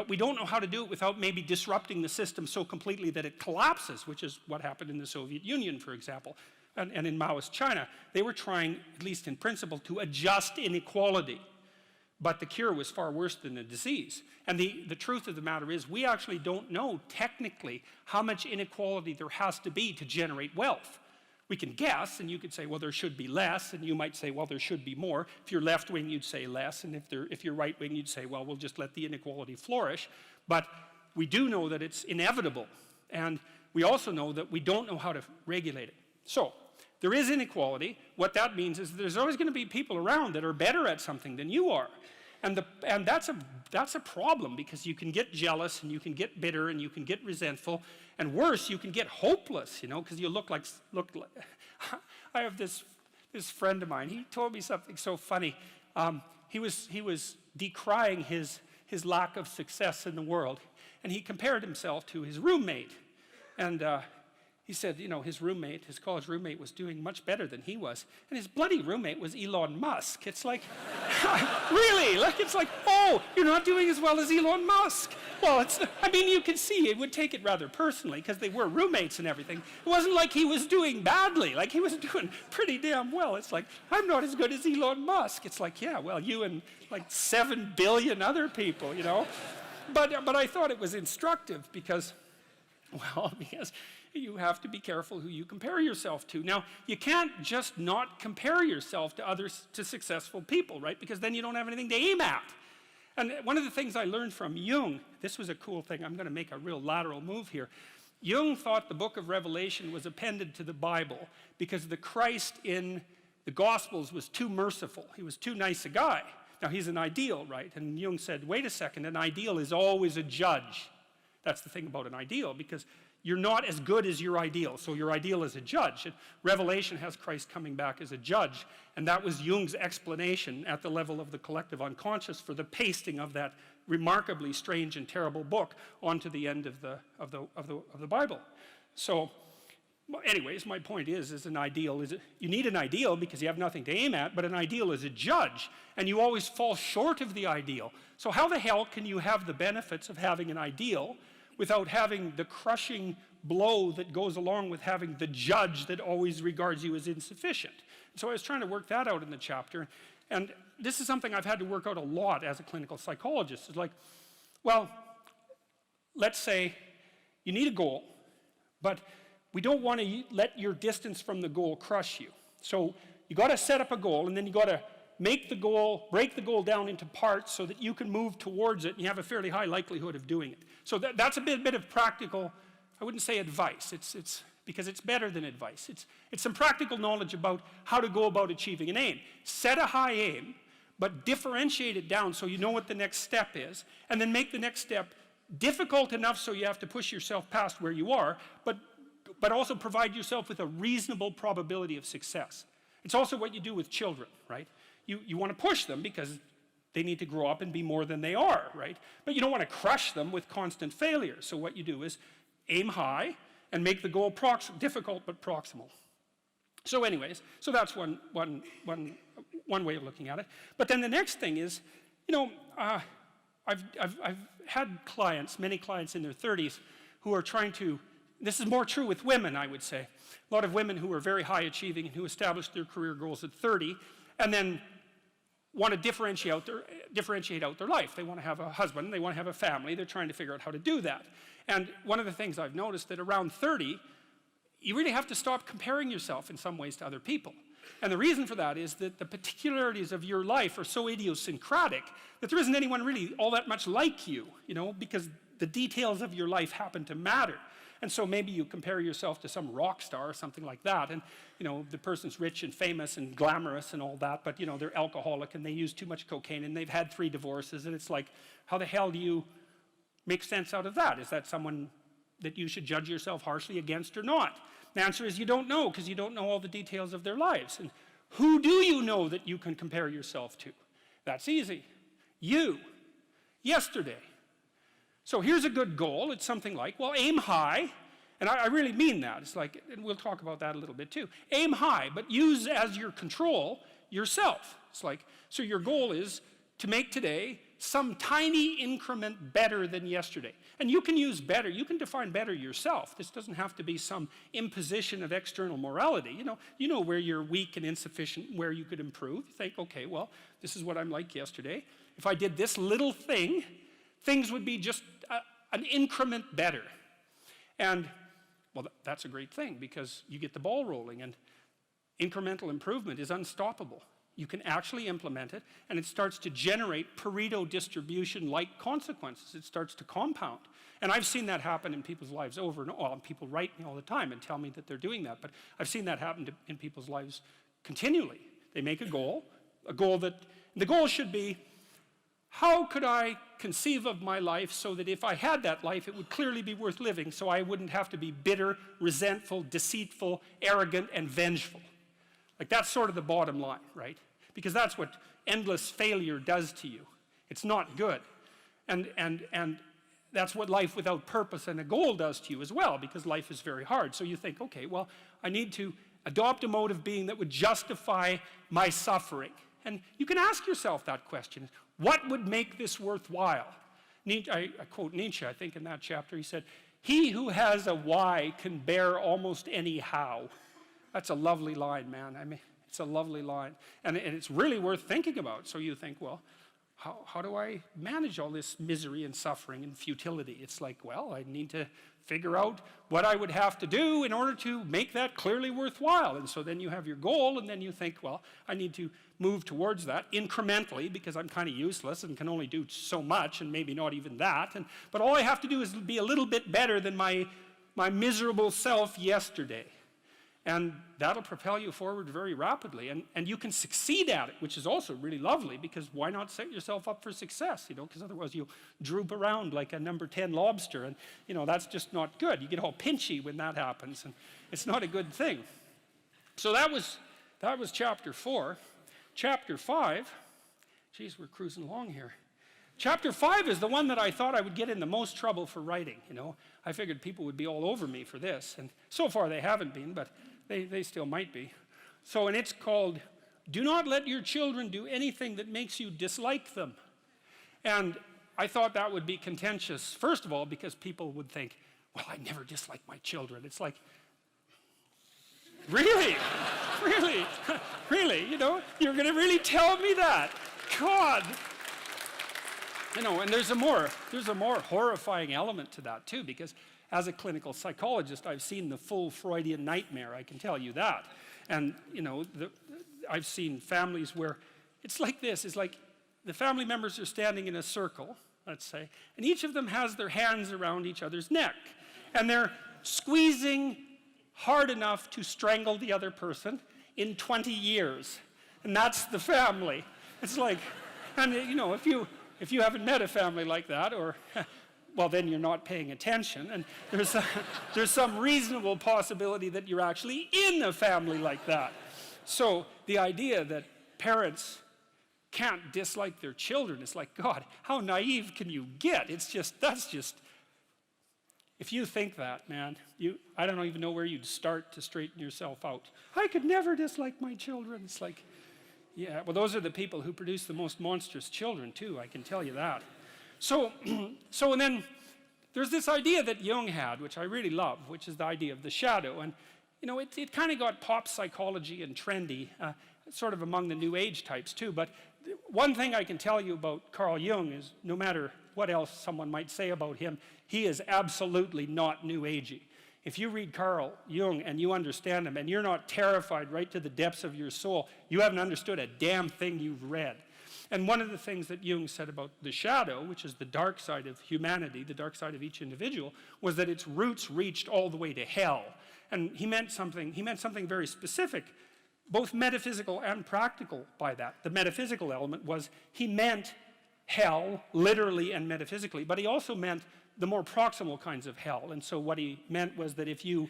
we don't know how to do it without maybe disrupting the system so completely that it collapses, which is what happened in the Soviet Union, for example, and in Maoist China. They were trying, at least in principle, to adjust inequality. But the cure was far worse than the disease. And the truth of the matter is, we actually don't know technically how much inequality there has to be to generate wealth. We can guess, and you could say, well, there should be less, and you might say, well, there should be more. If you're left wing, you'd say less, and if you're right wing, you'd say, well, we'll just let the inequality flourish. But we do know that it's inevitable, and we also know that we don't know how to regulate it. So there is inequality. What that means is there's always going to be people around that are better at something than you are. And that's a problem, because you can get jealous, and you can get bitter, and you can get resentful, and worse, you can get hopeless, because you look like. I have this friend of mine. He told me something so funny. He was decrying his lack of success in the world, and he compared himself to his roommate, and he said, his college roommate was doing much better than he was. And his bloody roommate was Elon Musk. It's like, really? It's like, oh, you're not doing as well as Elon Musk. Well, you can see it would take it rather personally, because they were roommates and everything. It wasn't like he was doing badly. Like, he was doing pretty damn well. It's like, I'm not as good as Elon Musk. It's like, yeah, well, you and like 7 billion other people, But I thought it was instructive because you have to be careful who you compare yourself to. Now, you can't just not compare yourself to successful people, right? Because then you don't have anything to aim at. And one of the things I learned from Jung, this was a cool thing, I'm going to make a real lateral move here. Jung thought the book of Revelation was appended to the Bible because the Christ in the Gospels was too merciful. He was too nice a guy. Now, he's an ideal, right? And Jung said, wait a second, an ideal is always a judge. That's the thing about an ideal, because you're not as good as your ideal, so your ideal is a judge. And Revelation has Christ coming back as a judge, and that was Jung's explanation at the level of the collective unconscious for the pasting of that remarkably strange and terrible book onto the end of the Bible. So, anyways, my point is an ideal you need an ideal because you have nothing to aim at, but an ideal is a judge, and you always fall short of the ideal. So how the hell can you have the benefits of having an ideal without having the crushing blow that goes along with having the judge that always regards you as insufficient? So I was trying to work that out in the chapter, and this is something I've had to work out a lot as a clinical psychologist. It's like, well, let's say you need a goal, but we don't want to let your distance from the goal crush you. So you got to set up a goal, and then you got to break the goal down into parts so that you can move towards it, and you have a fairly high likelihood of doing it. So that's a bit of practical, I wouldn't say advice, it's because it's better than advice. It's some practical knowledge about how to go about achieving an aim. Set a high aim, but differentiate it down so you know what the next step is, and then make the next step difficult enough so you have to push yourself past where you are, but also provide yourself with a reasonable probability of success. It's also what you do with children, right? You want to push them because they need to grow up and be more than they are, right? But you don't want to crush them with constant failure. So what you do is aim high and make the goal difficult but proximal. So anyways, so that's one way of looking at it. But then the next thing is, I've had clients, many clients in their 30s, who are trying to. This is more true with women, I would say. A lot of women who are very high achieving and who established their career goals at 30 and then want to differentiate out their life. They want to have a husband, they want to have a family, they're trying to figure out how to do that. And one of the things I've noticed that around 30, you really have to stop comparing yourself in some ways to other people. And the reason for that is that the particularities of your life are so idiosyncratic that there isn't anyone really all that much like you, because the details of your life happen to matter. And so maybe you compare yourself to some rock star or something like that, and the person's rich and famous and glamorous and all that, but they're alcoholic and they use too much cocaine and they've had 3 divorces, and it's like, how the hell do you make sense out of that? Is that someone that you should judge yourself harshly against or not? The answer is you don't know, because you don't know all the details of their lives. And who do you know that you can compare yourself to? That's easy. You. yesterday. So here's a good goal. It's something like, well, aim high. And I really mean that. It's like, and we'll talk about that a little bit too. Aim high, but use as your control yourself. It's like, so your goal is to make today some tiny increment better than yesterday. And you can use better, you can define better yourself. This doesn't have to be some imposition of external morality. You know where you're weak and insufficient, where you could improve. You think, okay, well, this is what I'm like yesterday. If I did this little thing, things would be just an increment better. And, well, that's a great thing because you get the ball rolling, and incremental improvement is unstoppable. You can actually implement it, and it starts to generate Pareto distribution-like consequences. It starts to compound. And I've seen that happen in people's lives over and over. Well, people write me all the time and tell me that they're doing that, but I've seen that happen in people's lives continually. They make a goal that, the goal should be, how could I conceive of my life so that if I had that life, it would clearly be worth living, so I wouldn't have to be bitter, resentful, deceitful, arrogant, and vengeful. Like, that's sort of the bottom line, right? Because that's what endless failure does to you. It's not good. And that's what life without purpose and a goal does to you as well, because life is very hard. So you think, okay, well, I need to adopt a mode of being that would justify my suffering. And you can ask yourself that question. What would make this worthwhile? I quote Nietzsche, I think, in that chapter. He said, "He who has a why can bear almost any how." That's a lovely line, man. I mean, it's a lovely line. And it's really worth thinking about. So you think, well, how do I manage all this misery and suffering and futility? It's like, well, I need to figure out what I would have to do in order to make that clearly worthwhile. And so then you have your goal, and then you think, well, I need to move towards that incrementally because I'm kind of useless and can only do so much, and maybe not even that. But all I have to do is be a little bit better than my miserable self yesterday. And that'll propel you forward very rapidly. And you can succeed at it, which is also really lovely, because why not set yourself up for success, because otherwise you'll droop around like a number 10 lobster, and, that's just not good. You get all pinchy when that happens, and it's not a good thing. So that was chapter 4. Chapter 5, geez, we're cruising along here. Chapter 5 is the one that I thought I would get in the most trouble for writing, I figured people would be all over me for this, and so far they haven't been, but they still might be. So, and it's called, "Do Not Let Your Children Do Anything That Makes You Dislike Them." And I thought that would be contentious, first of all, because people would think, well, I never dislike my children. It's like, really? Really? Really? You're going to really tell me that? God! And there's a more horrifying element to that too, because as a clinical psychologist, I've seen the full Freudian nightmare, I can tell you that. And, I've seen families where it's like this. It's like the family members are standing in a circle, let's say, and each of them has their hands around each other's neck. And they're squeezing hard enough to strangle the other person in 20 years. And that's the family. It's like, and, if you haven't met a family like that, or, well, then you're not paying attention, and there's some reasonable possibility that you're actually in a family like that. So the idea that parents can't dislike their children is like, God, how naive can you get? That's just, if you think that, man, I don't even know where you'd start to straighten yourself out. I could never dislike my children. It's like, yeah, well, those are the people who produce the most monstrous children, too, I can tell you that. So and then there's this idea that Jung had, which I really love, which is the idea of the shadow. And, it kind of got pop psychology and trendy, sort of among the New Age types, too. But one thing I can tell you about Carl Jung is, no matter what else someone might say about him, he is absolutely not New Agey. If you read Carl Jung and you understand him and you're not terrified right to the depths of your soul, you haven't understood a damn thing you've read. And one of the things that Jung said about the shadow, which is the dark side of humanity, the dark side of each individual, was that its roots reached all the way to hell. And he meant something very specific, both metaphysical and practical by that. The metaphysical element was he meant hell, literally and metaphysically, but he also meant the more proximal kinds of hell. And so what he meant was that if you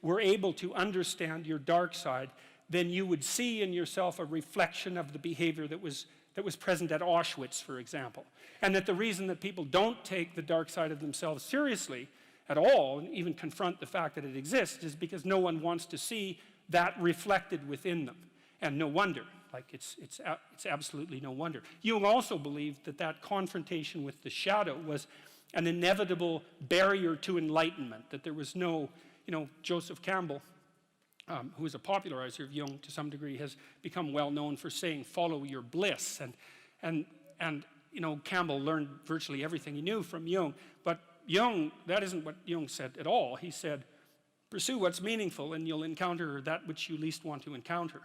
were able to understand your dark side, then you would see in yourself a reflection of the behavior that was that was present at Auschwitz, for example. And that the reason that people don't take the dark side of themselves seriously at all, and even confront the fact that it exists, is because no one wants to see that reflected within them. And no wonder, like it's absolutely no wonder. Jung also believed that that confrontation with the shadow was an inevitable barrier to enlightenment, that there was no, Joseph Campbell, who is a popularizer of Jung to some degree, has become well known for saying, follow your bliss. And Campbell learned virtually everything he knew from Jung. But Jung, that isn't what Jung said at all. He said, pursue what's meaningful and you'll encounter that which you least want to encounter.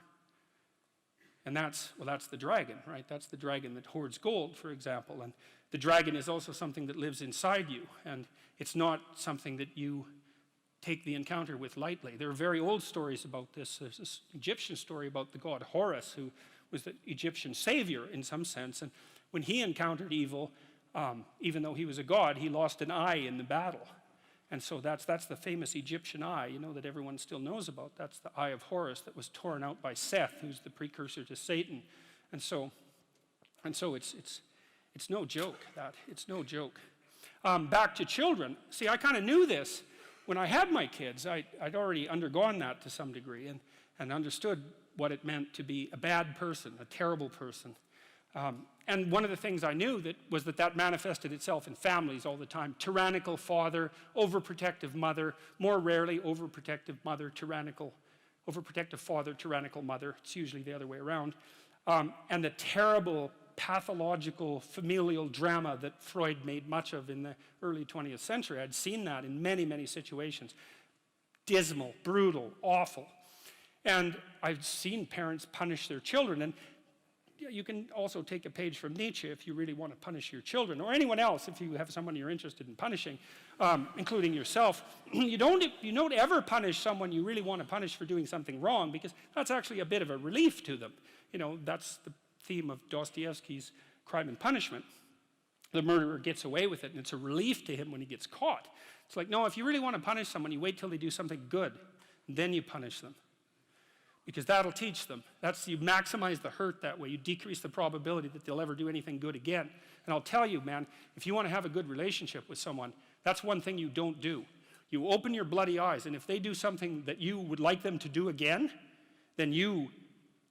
And that's the dragon, right? That's the dragon that hoards gold, for example. And the dragon is also something that lives inside you. And it's not something that you take the encounter with lightly. There are very old stories about this. There's this Egyptian story about the god Horus, who was the Egyptian savior in some sense. And when he encountered evil, even though he was a god, he lost an eye in the battle. And so that's the famous Egyptian eye, that everyone still knows about. That's the eye of Horus that was torn out by Seth, who's the precursor to Satan. And so it's no joke, that. It's no joke. Back to children. See, I kind of knew this when I had my kids. I'd already undergone that to some degree and understood what it meant to be a bad person, a terrible person. And one of the things I knew was that manifested itself in families all the time. Tyrannical father, overprotective mother, more rarely overprotective mother, overprotective father, tyrannical mother. It's usually the other way around. And the terrible pathological familial drama that Freud made much of in the early 20th century. I'd seen that in many, many situations. Dismal, brutal, awful. And I've seen parents punish their children. And you can also take a page from Nietzsche if you really want to punish your children, or anyone else if you have someone you're interested in punishing, including yourself. You don't ever punish someone you really want to punish for doing something wrong, because that's actually a bit of a relief to them. That's the theme of Dostoevsky's Crime and Punishment. The murderer gets away with it, and it's a relief to him when he gets caught. It's like, no, if you really want to punish someone, you wait till they do something good, and then you punish them. Because that'll teach them. You maximize the hurt that way. You decrease the probability that they'll ever do anything good again. And I'll tell you, man, if you want to have a good relationship with someone, that's one thing you don't do. You open your bloody eyes, and if they do something that you would like them to do again, then you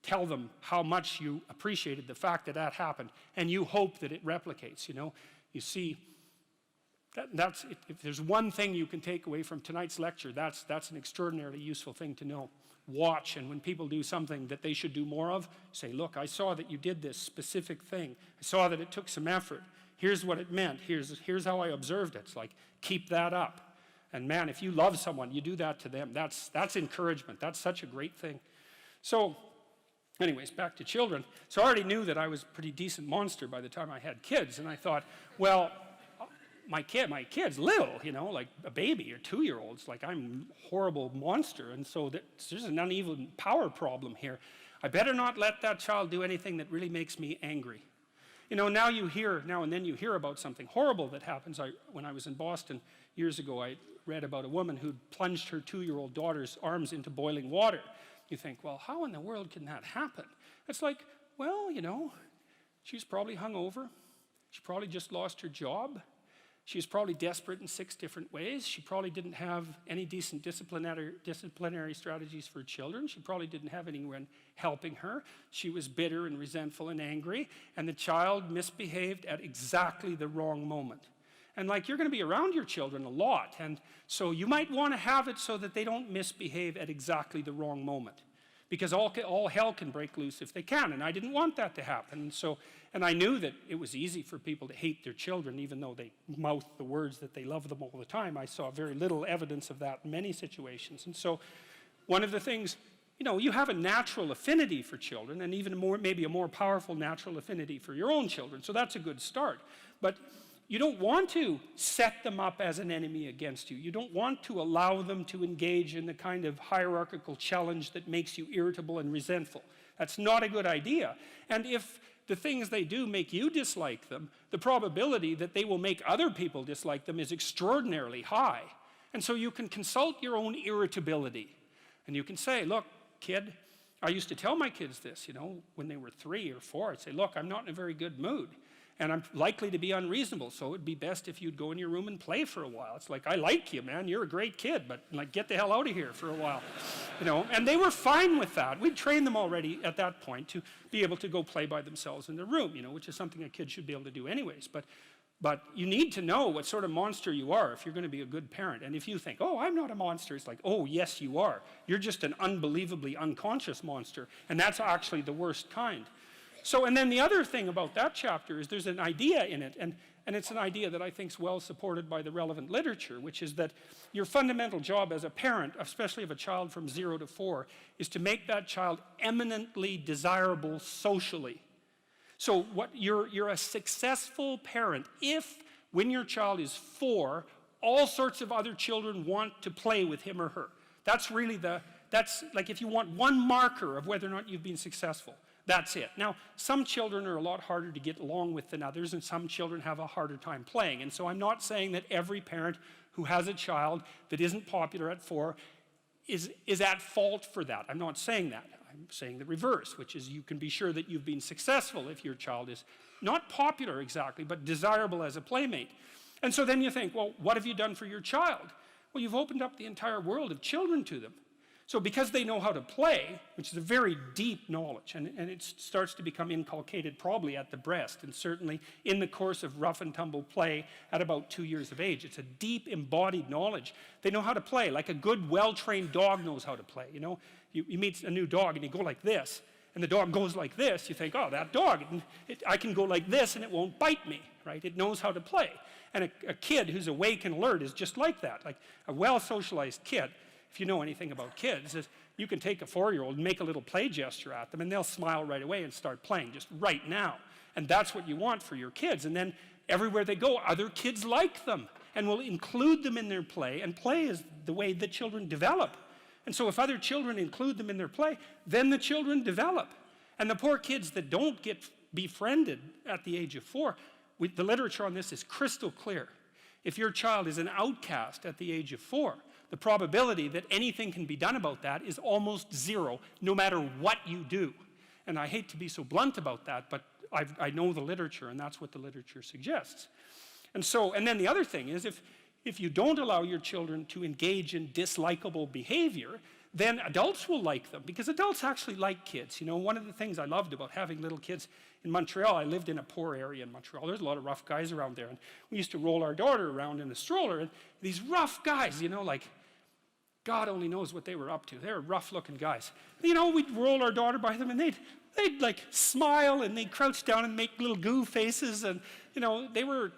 tell them how much you appreciated the fact that happened, and you hope that it replicates, You see, that's if there's one thing you can take away from tonight's lecture, that's an extraordinarily useful thing to know. Watch, and when people do something that they should do more of, say, look, I saw that you did this specific thing. I saw that it took some effort. Here's what it meant. Here's how I observed it. It's like, keep that up. And man, if you love someone, you do that to them. That's encouragement. That's such a great thing. So, anyways, back to children. So I already knew that I was a pretty decent monster by the time I had kids, and I thought, well, my kid's little, like a baby or 2-year-olds, like I'm a horrible monster, and so there's an uneven power problem here. I better not let that child do anything that really makes me angry. Now and then you hear about something horrible that happens. When I was in Boston years ago, I read about a woman who'd plunged her 2-year-old daughter's arms into boiling water. You think, well, how in the world can that happen? It's like, well, she's probably hungover. She probably just lost her job. She was probably desperate in 6 different ways. She probably didn't have any decent disciplinary strategies for children. She probably didn't have anyone helping her. She was bitter and resentful and angry, and the child misbehaved at exactly the wrong moment. And you're going to be around your children a lot, and so you might want to have it so that they don't misbehave at exactly the wrong moment. Because all hell can break loose if they can, and I didn't want that to happen. And I knew that it was easy for people to hate their children, even though they mouth the words that they love them all the time. I saw very little evidence of that in many situations. And so one of the things, you have a natural affinity for children, and even more, maybe a more powerful natural affinity for your own children. So that's a good start. But you don't want to set them up as an enemy against you. You don't want to allow them to engage in the kind of hierarchical challenge that makes you irritable and resentful. That's not a good idea. And if the things they do make you dislike them, the probability that they will make other people dislike them is extraordinarily high. And so you can consult your own irritability. And you can say, look, kid, I used to tell my kids this, when they were 3 or 4. I'd say, look, I'm not in a very good mood, and I'm likely to be unreasonable, so it'd be best if you'd go in your room and play for a while. It's like, I like you, man. You're a great kid, but like, get the hell out of here for a while. And they were fine with that. We'd trained them already at that point to be able to go play by themselves in their room, which is something a kid should be able to do anyways. But you need to know what sort of monster you are if you're going to be a good parent. And if you think, oh, I'm not a monster, it's like, oh, yes, you are. You're just an unbelievably unconscious monster, and that's actually the worst kind. So, and then the other thing about that chapter is there's an idea in it, and it's an idea that I think is well supported by the relevant literature, which is that your fundamental job as a parent, especially of a child from 0 to 4, is to make that child eminently desirable socially. So you're a successful parent if, when your child is 4, all sorts of other children want to play with him or her. That's really that's like if you want one marker of whether or not you've been successful. That's it. Now, some children are a lot harder to get along with than others, and some children have a harder time playing. And so I'm not saying that every parent who has a child that isn't popular at 4 is at fault for that. I'm not saying that. I'm saying the reverse, which is you can be sure that you've been successful if your child is not popular exactly, but desirable as a playmate. And so then you think, well, what have you done for your child? Well, you've opened up the entire world of children to them. So because they know how to play, which is a very deep knowledge, and it starts to become inculcated probably at the breast, and certainly in the course of rough and tumble play at about 2 years of age. It's a deep embodied knowledge. They know how to play, like a good well-trained dog knows how to play. You meet a new dog and you go like this, and the dog goes like this. You think, oh, that dog, I can go like this and it won't bite me, right? It knows how to play. And a kid who's awake and alert is just like that, like a well-socialized kid. If you know anything about kids, is you can take a 4-year-old and make a little play gesture at them, and they'll smile right away and start playing just right now. And that's what you want for your kids. And then everywhere they go, other kids like them and will include them in their play, and play is the way that children develop. And so if other children include them in their play, then the children develop. And the poor kids that don't get befriended at the age of 4, the literature on this is crystal clear. If your child is an outcast at the age of 4, the probability that anything can be done about that is almost 0, no matter what you do. And I hate to be so blunt about that, but I know the literature, and that's what the literature suggests. And then the other thing is, if you don't allow your children to engage in dislikable behavior, then adults will like them, because adults actually like kids. One of the things I loved about having little kids in Montreal, I lived in a poor area in Montreal. There's a lot of rough guys around there, and we used to roll our daughter around in a stroller, and these rough guys, like God only knows what they were up to. They were rough-looking guys. We'd roll our daughter by them, and they'd like smile, and they'd crouch down and make little goo faces, and they were.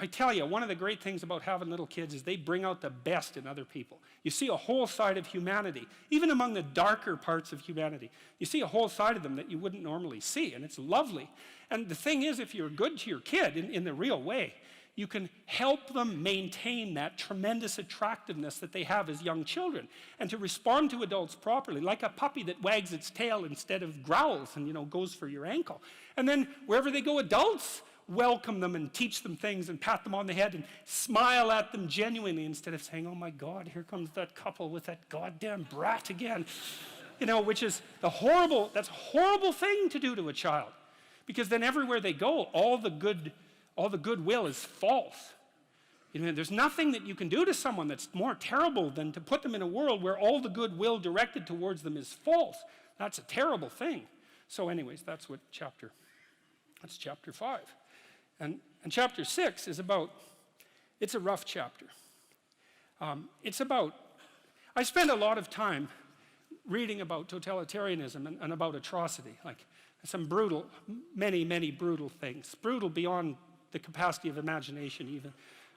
I tell you, one of the great things about having little kids is they bring out the best in other people. You see a whole side of humanity, even among the darker parts of humanity. You see a whole side of them that you wouldn't normally see, and it's lovely. And the thing is, if you're good to your kid in the real way, you can help them maintain that tremendous attractiveness that they have as young children, and to respond to adults properly, like a puppy that wags its tail instead of growls and goes for your ankle. And then wherever they go, adults welcome them and teach them things and pat them on the head and smile at them genuinely, instead of saying, oh my God, here comes that couple with that goddamn brat again. Which is that's a horrible thing to do to a child, because then everywhere they go, all the goodwill is false. There's nothing that you can do to someone that's more terrible than to put them in a world where all the goodwill directed towards them is false. That's a terrible thing. So anyways, that's chapter 5. And chapter 6 is it's a rough chapter. I spend a lot of time reading about totalitarianism and about atrocity, like some many, many brutal things, brutal beyond the capacity of imagination even.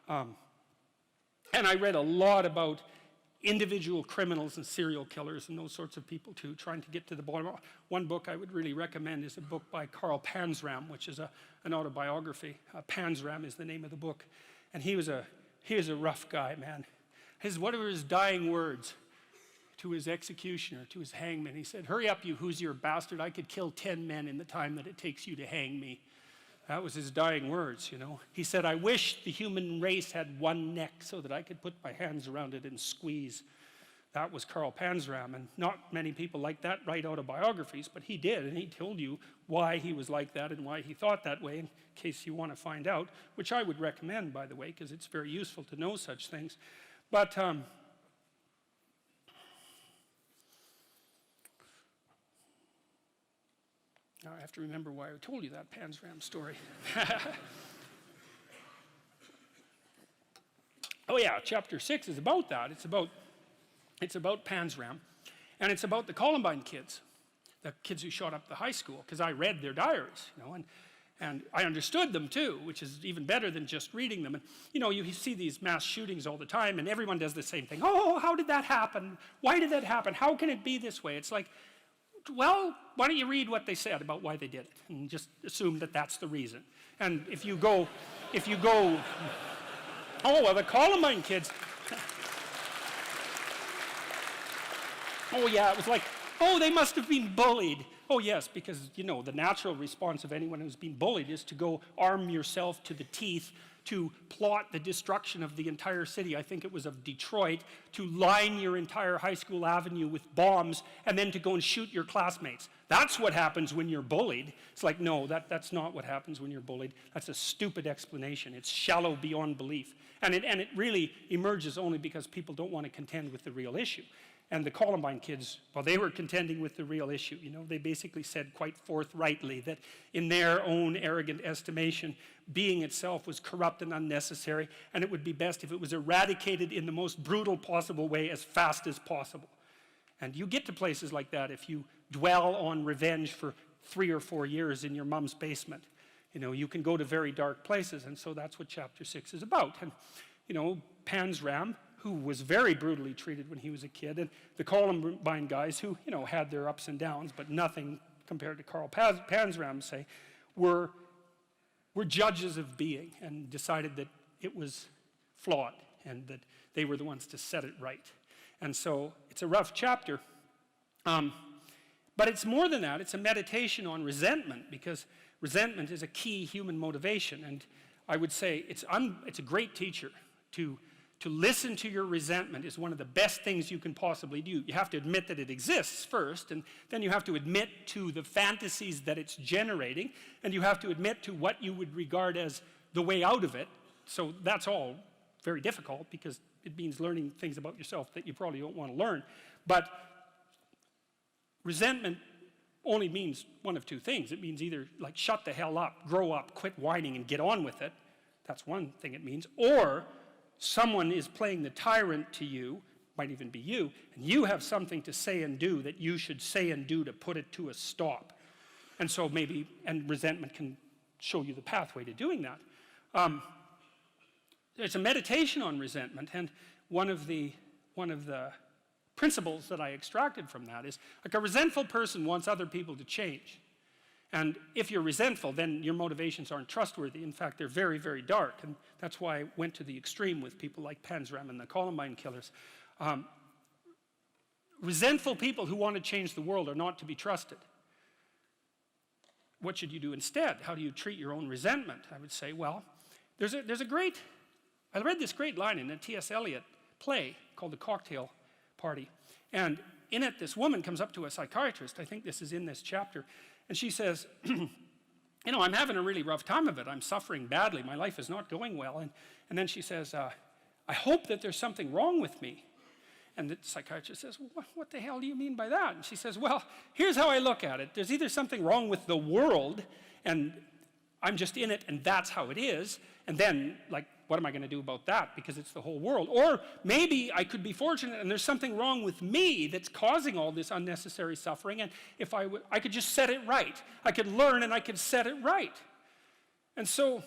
And I read a lot about individual criminals and serial killers and those sorts of people too, trying to get to the bottom. One book I would really recommend is a book by Karl Panzram, which is an autobiography. Panzram is the name of the book. And he was a rough guy, man. What were his dying words to his executioner, to his hangman? He said, hurry up, you Hoosier bastard. I could kill 10 men in the time that it takes you to hang me. That was his dying words, He said, I wish the human race had one neck so that I could put my hands around it and squeeze. That was Karl Panzram, and not many people like that write autobiographies, but he did, and he told you why he was like that and why he thought that way, in case you want to find out, which I would recommend, by the way, because it's very useful to know such things. But now I have to remember why I told you that Panzram story. Oh yeah, chapter 6 is about that. It's about Panzram, and it's about the Columbine kids, the kids who shot up the high school, because I read their diaries, and I understood them too, which is even better than just reading them. And you see these mass shootings all the time, and everyone does the same thing. Oh, how did that happen? Why did that happen? How can it be this way? It's like, well, why don't you read what they said about why they did it, and just assume that that's the reason. And if you go, oh, well, the Columbine kids, oh yeah, it was like, oh, they must have been bullied. Oh yes, because the natural response of anyone who's been bullied is to go arm yourself to the teeth to plot the destruction of the entire city. I think it was of Detroit, to line your entire high school avenue with bombs and then to go and shoot your classmates. That's what happens when you're bullied. It's like, no, that's not what happens when you're bullied. That's a stupid explanation. It's shallow beyond belief. And it really emerges only because people don't want to contend with the real issue. And the Columbine kids, well, they were contending with the real issue. They basically said quite forthrightly that in their own arrogant estimation, being itself was corrupt and unnecessary, and it would be best if it was eradicated in the most brutal possible way as fast as possible. And you get to places like that if you dwell on revenge for 3 or 4 years in your mom's basement. You can go to very dark places, and so that's what chapter 6 is about. And, Panzram, who was very brutally treated when he was a kid, and the Columbine guys who, had their ups and downs, but nothing compared to Karl Panzram, say, were judges of being and decided that it was flawed and that they were the ones to set it right. And so it's a rough chapter. But it's more than that. It's a meditation on resentment, because resentment is a key human motivation. And I would say it's a great teacher. To listen to your resentment is one of the best things you can possibly do. You have to admit that it exists first, and then you have to admit to the fantasies that it's generating, and you have to admit to what you would regard as the way out of it. So that's all very difficult, because it means learning things about yourself that you probably don't want to learn. But resentment only means one of two things. It means either like shut the hell up, grow up, quit whining and get on with it. That's one thing it means. Or someone is playing the tyrant to you, might even be you, and you have something to say and do that you should say and do to put it to a stop. And so and resentment can show you the pathway to doing that. There's a meditation on resentment, and one of the principles that I extracted from that is, like, a resentful person wants other people to change. And if you're resentful, then your motivations aren't trustworthy. In fact, they're very, very dark. And that's why I went to the extreme with people like Panzram and the Columbine killers. Resentful people who want to change the world are not to be trusted. What should you do instead? How do you treat your own resentment? I would say, well, I read this great line in a T.S. Eliot play called The Cocktail Party. And in it, this woman comes up to a psychiatrist. I think this is in this chapter. And she says, I'm having a really rough time of it. I'm suffering badly. My life is not going well. And then she says, I hope that there's something wrong with me. And the psychiatrist says, well, what the hell do you mean by that? And she says, well, here's how I look at it. There's either something wrong with the world, and I'm just in it, and that's how it is. And then, like, what am I going to do about that? Because it's the whole world. Or maybe I could be fortunate, and there's something wrong with me that's causing all this unnecessary suffering, and if I could just set it right. I could learn, and I could set it right. And so,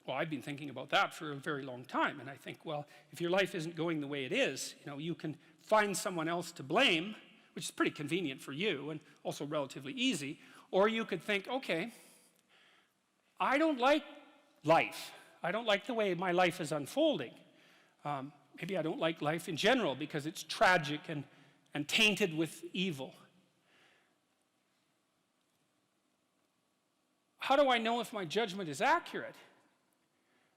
well, I've been thinking about that for a very long time, and I think, well, if your life isn't going the way it is, you can find someone else to blame, which is pretty convenient for you and also relatively easy, or you could think, okay, I don't like life. I don't like the way my life is unfolding. Maybe I don't like life in general because it's tragic and tainted with evil. How do I know if my judgment is accurate?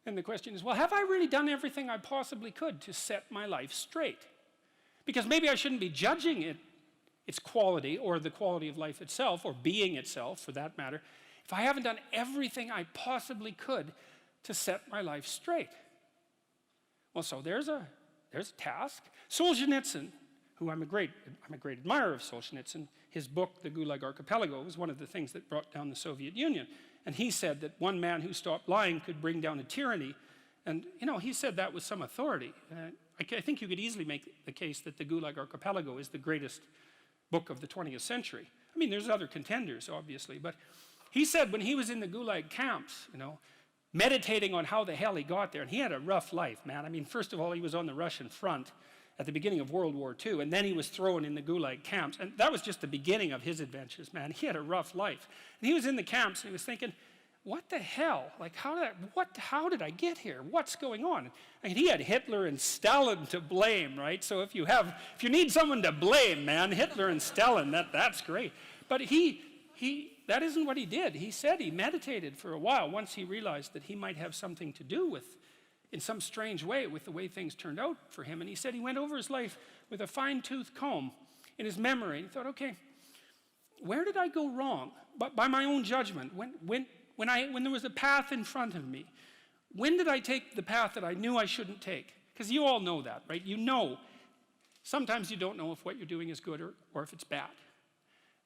And the question is, well, have I really done everything I possibly could to set my life straight? Because maybe I shouldn't be judging its quality or the quality of life itself or being itself for that matter if I haven't done everything I possibly could to set my life straight. Well, so there's a task. Solzhenitsyn, who I'm a great admirer of Solzhenitsyn, his book, The Gulag Archipelago, was one of the things that brought down the Soviet Union. And he said that one man who stopped lying could bring down a tyranny. And, he said that with some authority. I think you could easily make the case that The Gulag Archipelago is the greatest book of the 20th century. I mean, there's other contenders, obviously, but he said when he was in the Gulag camps, meditating on how the hell he got there, and he had a rough life, man. I mean, first of all, he was on the Russian front at the beginning of World War II, and then he was thrown in the Gulag camps, and that was just the beginning of his adventures, man. He had a rough life. And he was in the camps, and he was thinking, what the hell? Like, how did I get here? What's going on? I mean, he had Hitler and Stalin to blame, right? So if you need someone to blame, man, Hitler and Stalin, that's great. But that isn't what he did. He said he meditated for a while once he realized that he might have something to do with, in some strange way, with the way things turned out for him. And he said he went over his life with a fine-tooth comb in his memory. And he thought, okay, where did I go wrong? But by my own judgment, when there was a path in front of me, when did I take the path that I knew I shouldn't take? Because you all know that, right? Sometimes you don't know if what you're doing is good or if it's bad.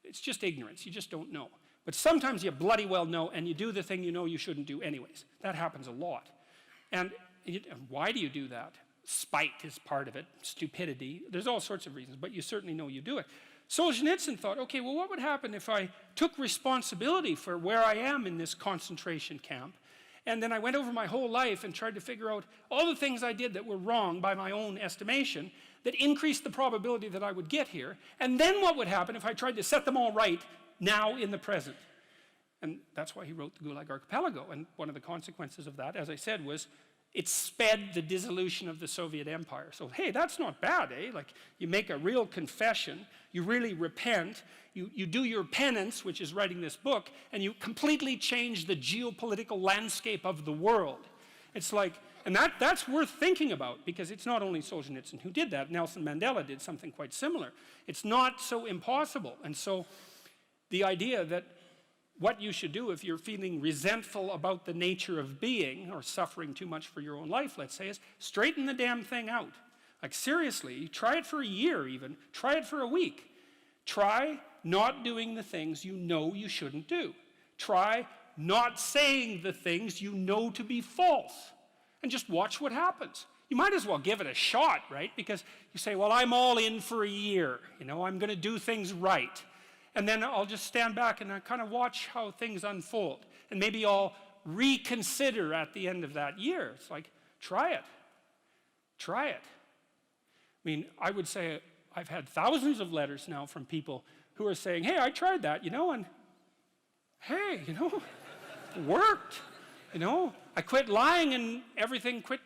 It's just ignorance. You just don't know. But sometimes you bloody well know, and you do the thing you know you shouldn't do anyways. That happens a lot. And why do you do that? Spite is part of it, stupidity. There's all sorts of reasons, but you certainly know you do it. Solzhenitsyn thought, okay, well, what would happen if I took responsibility for where I am in this concentration camp, and then I went over my whole life and tried to figure out all the things I did that were wrong by my own estimation that increased the probability that I would get here, and then what would happen if I tried to set them all right now in the present? And that's why he wrote the Gulag Archipelago. And one of the consequences of that, as I said, was it sped the dissolution of the Soviet Empire. So, hey, that's not bad, eh? Like, you make a real confession, you really repent, you do your penance, which is writing this book, and you completely change the geopolitical landscape of the world. It's like, and that's worth thinking about, because it's not only Solzhenitsyn who did that. Nelson Mandela did something quite similar. It's not so impossible. And so the idea that what you should do if you're feeling resentful about the nature of being or suffering too much for your own life, let's say, is straighten the damn thing out. Like, seriously, try it for a year even. Try it for a week. Try not doing the things you know you shouldn't do. Try not saying the things you know to be false. And just watch what happens. You might as well give it a shot, right? Because you say, well, I'm all in for a year. I'm going to do things right. And then I'll just stand back and I kind of watch how things unfold. And maybe I'll reconsider at the end of that year. It's like, try it. Try it. I mean, I would say I've had thousands of letters now from people who are saying, hey, I tried that, and hey, it worked. I quit lying and everything quit.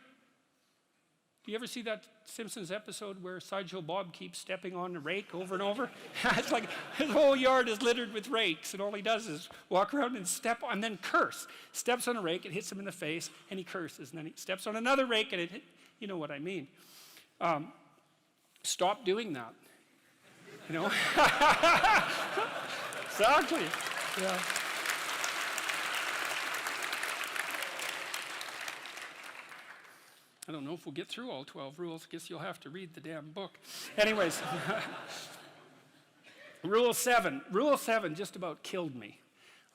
Do you ever see that Simpsons episode where Sideshow Bob keeps stepping on the rake over and over? It's like his whole yard is littered with rakes, and all he does is walk around and step on, and then curse. Steps on a rake, it hits him in the face, and he curses. And then he steps on another rake, and it hit, you know what I mean. Stop doing that. Exactly. Yeah. I don't know if we'll get through all 12 rules. I guess you'll have to read the damn book. Anyways, Rule 7. Rule 7 just about killed me.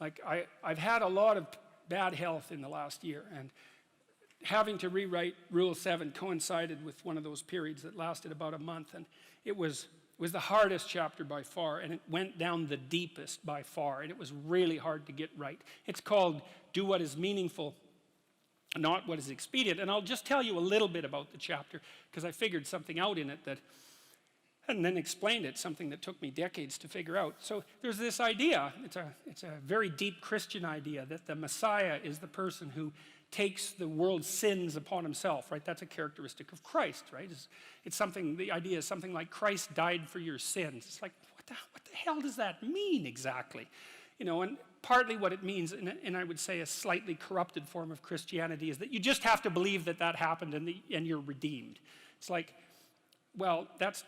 Like, I've had a lot of bad health in the last year, and having to rewrite Rule 7 coincided with one of those periods that lasted about a month, and it was the hardest chapter by far, and it went down the deepest by far, and it was really hard to get right. It's called Do What Is Meaningful, Not What Is Expedient. And I'll just tell you a little bit about the chapter, because I figured something out in it and then explained it, something that took me decades to figure out. So there's this idea, it's a very deep Christian idea, that the Messiah is the person who takes the world's sins upon himself, right? That's a characteristic of Christ, right? It's something, the idea is something like Christ died for your sins. It's like, what the hell does that mean exactly? And partly what it means, and I would say a slightly corrupted form of Christianity, is that you just have to believe that happened and you're redeemed. It's like, well, that's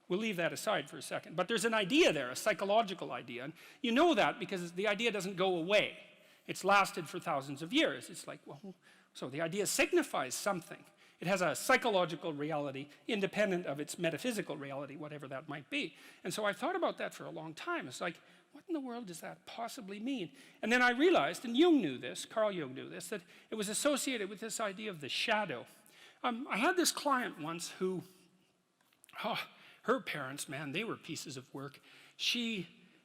we'll leave that aside for a second. But there's an idea there, a psychological idea. And you know that because the idea doesn't go away. It's lasted for thousands of years. It's like, well, so the idea signifies something. It has a psychological reality independent of its metaphysical reality, whatever that might be. And so I thought about that for a long time. It's like, what in the world does that possibly mean? And then I realized, and Jung knew this, Carl Jung knew this, that it was associated with this idea of the shadow. I had this client once who, her parents, man, they were pieces of work.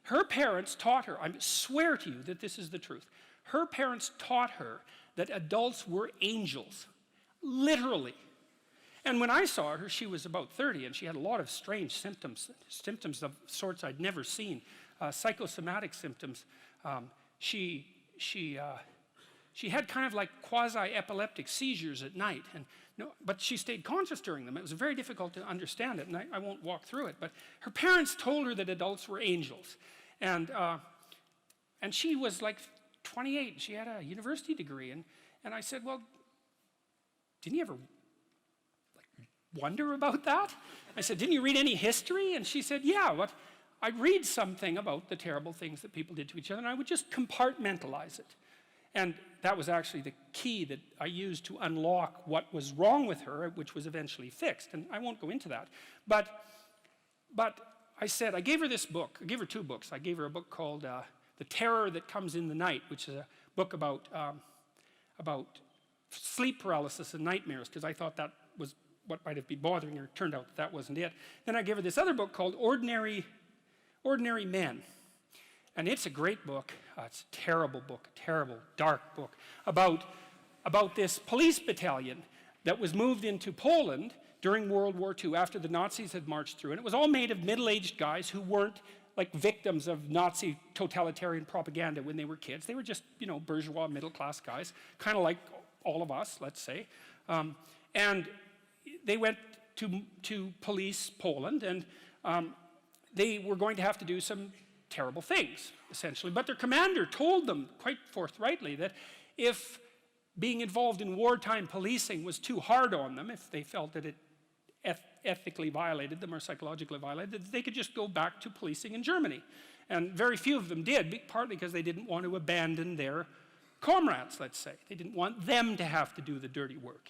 Her parents taught her, I swear to you that this is the truth, her parents taught her that adults were angels, literally. And when I saw her, she was about 30, and she had a lot of strange symptoms of sorts I'd never seen, psychosomatic symptoms. She had kind of like quasi-epileptic seizures at night, but she stayed conscious during them. It was very difficult to understand it, and I won't walk through it. But her parents told her that adults were angels, and she was like 28. And she had a university degree, and I said, well, didn't you ever wonder about that? I said, didn't you read any history? And she said, yeah, but I'd read something about the terrible things that people did to each other, and I would just compartmentalize it. And that was actually the key that I used to unlock what was wrong with her, which was eventually fixed. And I won't go into that. But I said, I gave her this book. I gave her two books. I gave her a book called The Terror That Comes in the Night, which is a book about sleep paralysis and nightmares, because I thought that was what might have been bothering her. It turned out that wasn't it. Then I gave her this other book called Ordinary Men. And it's a great book. It's a terrible book, a terrible, dark book, about this police battalion that was moved into Poland during World War II after the Nazis had marched through. And it was all made of middle-aged guys who weren't like victims of Nazi totalitarian propaganda when they were kids. They were just, bourgeois, middle-class guys, kind of like all of us, let's say. And they went to police Poland, and they were going to have to do some terrible things, essentially. But their commander told them quite forthrightly that if being involved in wartime policing was too hard on them, if they felt that it ethically violated them or psychologically violated, that they could just go back to policing in Germany. And very few of them did, partly because they didn't want to abandon their comrades, let's say. They didn't want them to have to do the dirty work,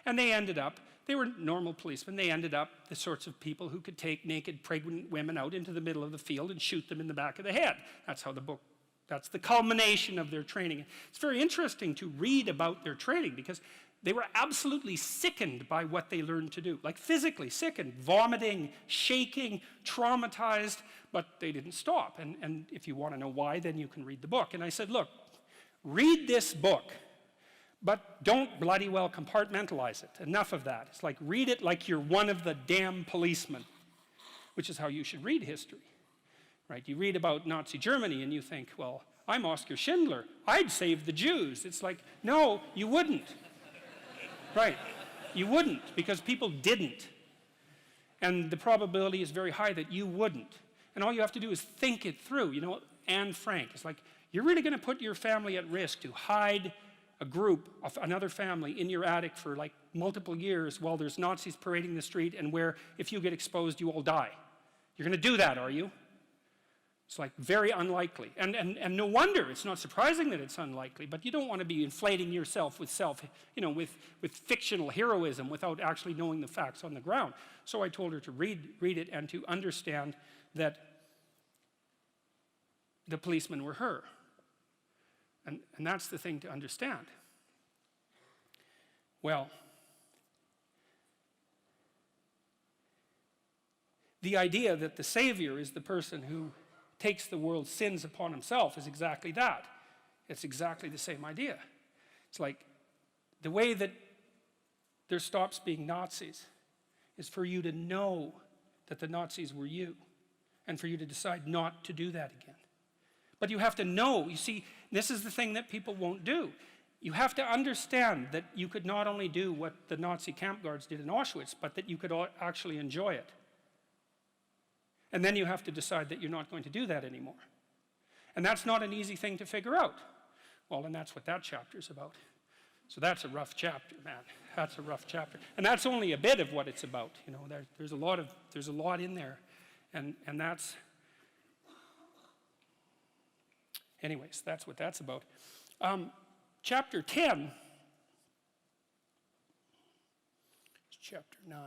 And they were normal policemen, they ended up the sorts of people who could take naked pregnant women out into the middle of the field and shoot them in the back of the head. That's the culmination of their training. It's very interesting to read about their training because they were absolutely sickened by what they learned to do, like physically sickened, vomiting, shaking, traumatized, but they didn't stop. And if you want to know why, then you can read the book. And I said, look, read this book, but don't bloody well compartmentalize it. Enough of that. It's like, read it like you're one of the damn policemen, which is how you should read history, right? You read about Nazi Germany and you think, well, I'm Oskar Schindler. I'd save the Jews. It's like, no, you wouldn't. Right, you wouldn't, because people didn't. And the probability is very high that you wouldn't. And all you have to do is think it through. Anne Frank, it's like, you're really going to put your family at risk to hide a group of another family in your attic for like multiple years while there's Nazis parading the street and where if you get exposed, you all die. You're going to do that, are you? It's like very unlikely. And no wonder, it's not surprising that it's unlikely, but you don't want to be inflating yourself with with fictional heroism without actually knowing the facts on the ground. So I told her to read it and to understand that the policemen were her. And that's the thing to understand. Well, the idea that the Savior is the person who takes the world's sins upon himself is exactly that. It's exactly the same idea. It's like the way that there stops being Nazis is for you to know that the Nazis were you and for you to decide not to do that again. But you have to know, you see, this is the thing that people won't do. You have to understand that you could not only do what the Nazi camp guards did in Auschwitz, but that you could actually enjoy it. And then you have to decide that you're not going to do that anymore. And that's not an easy thing to figure out. Well, and that's what that chapter is about. So that's a rough chapter, man. that's a rough chapter. And that's only a bit of what it's about. You know, there's a lot in there. And that's, anyways, that's what that's about. Chapter 10, chapter 9.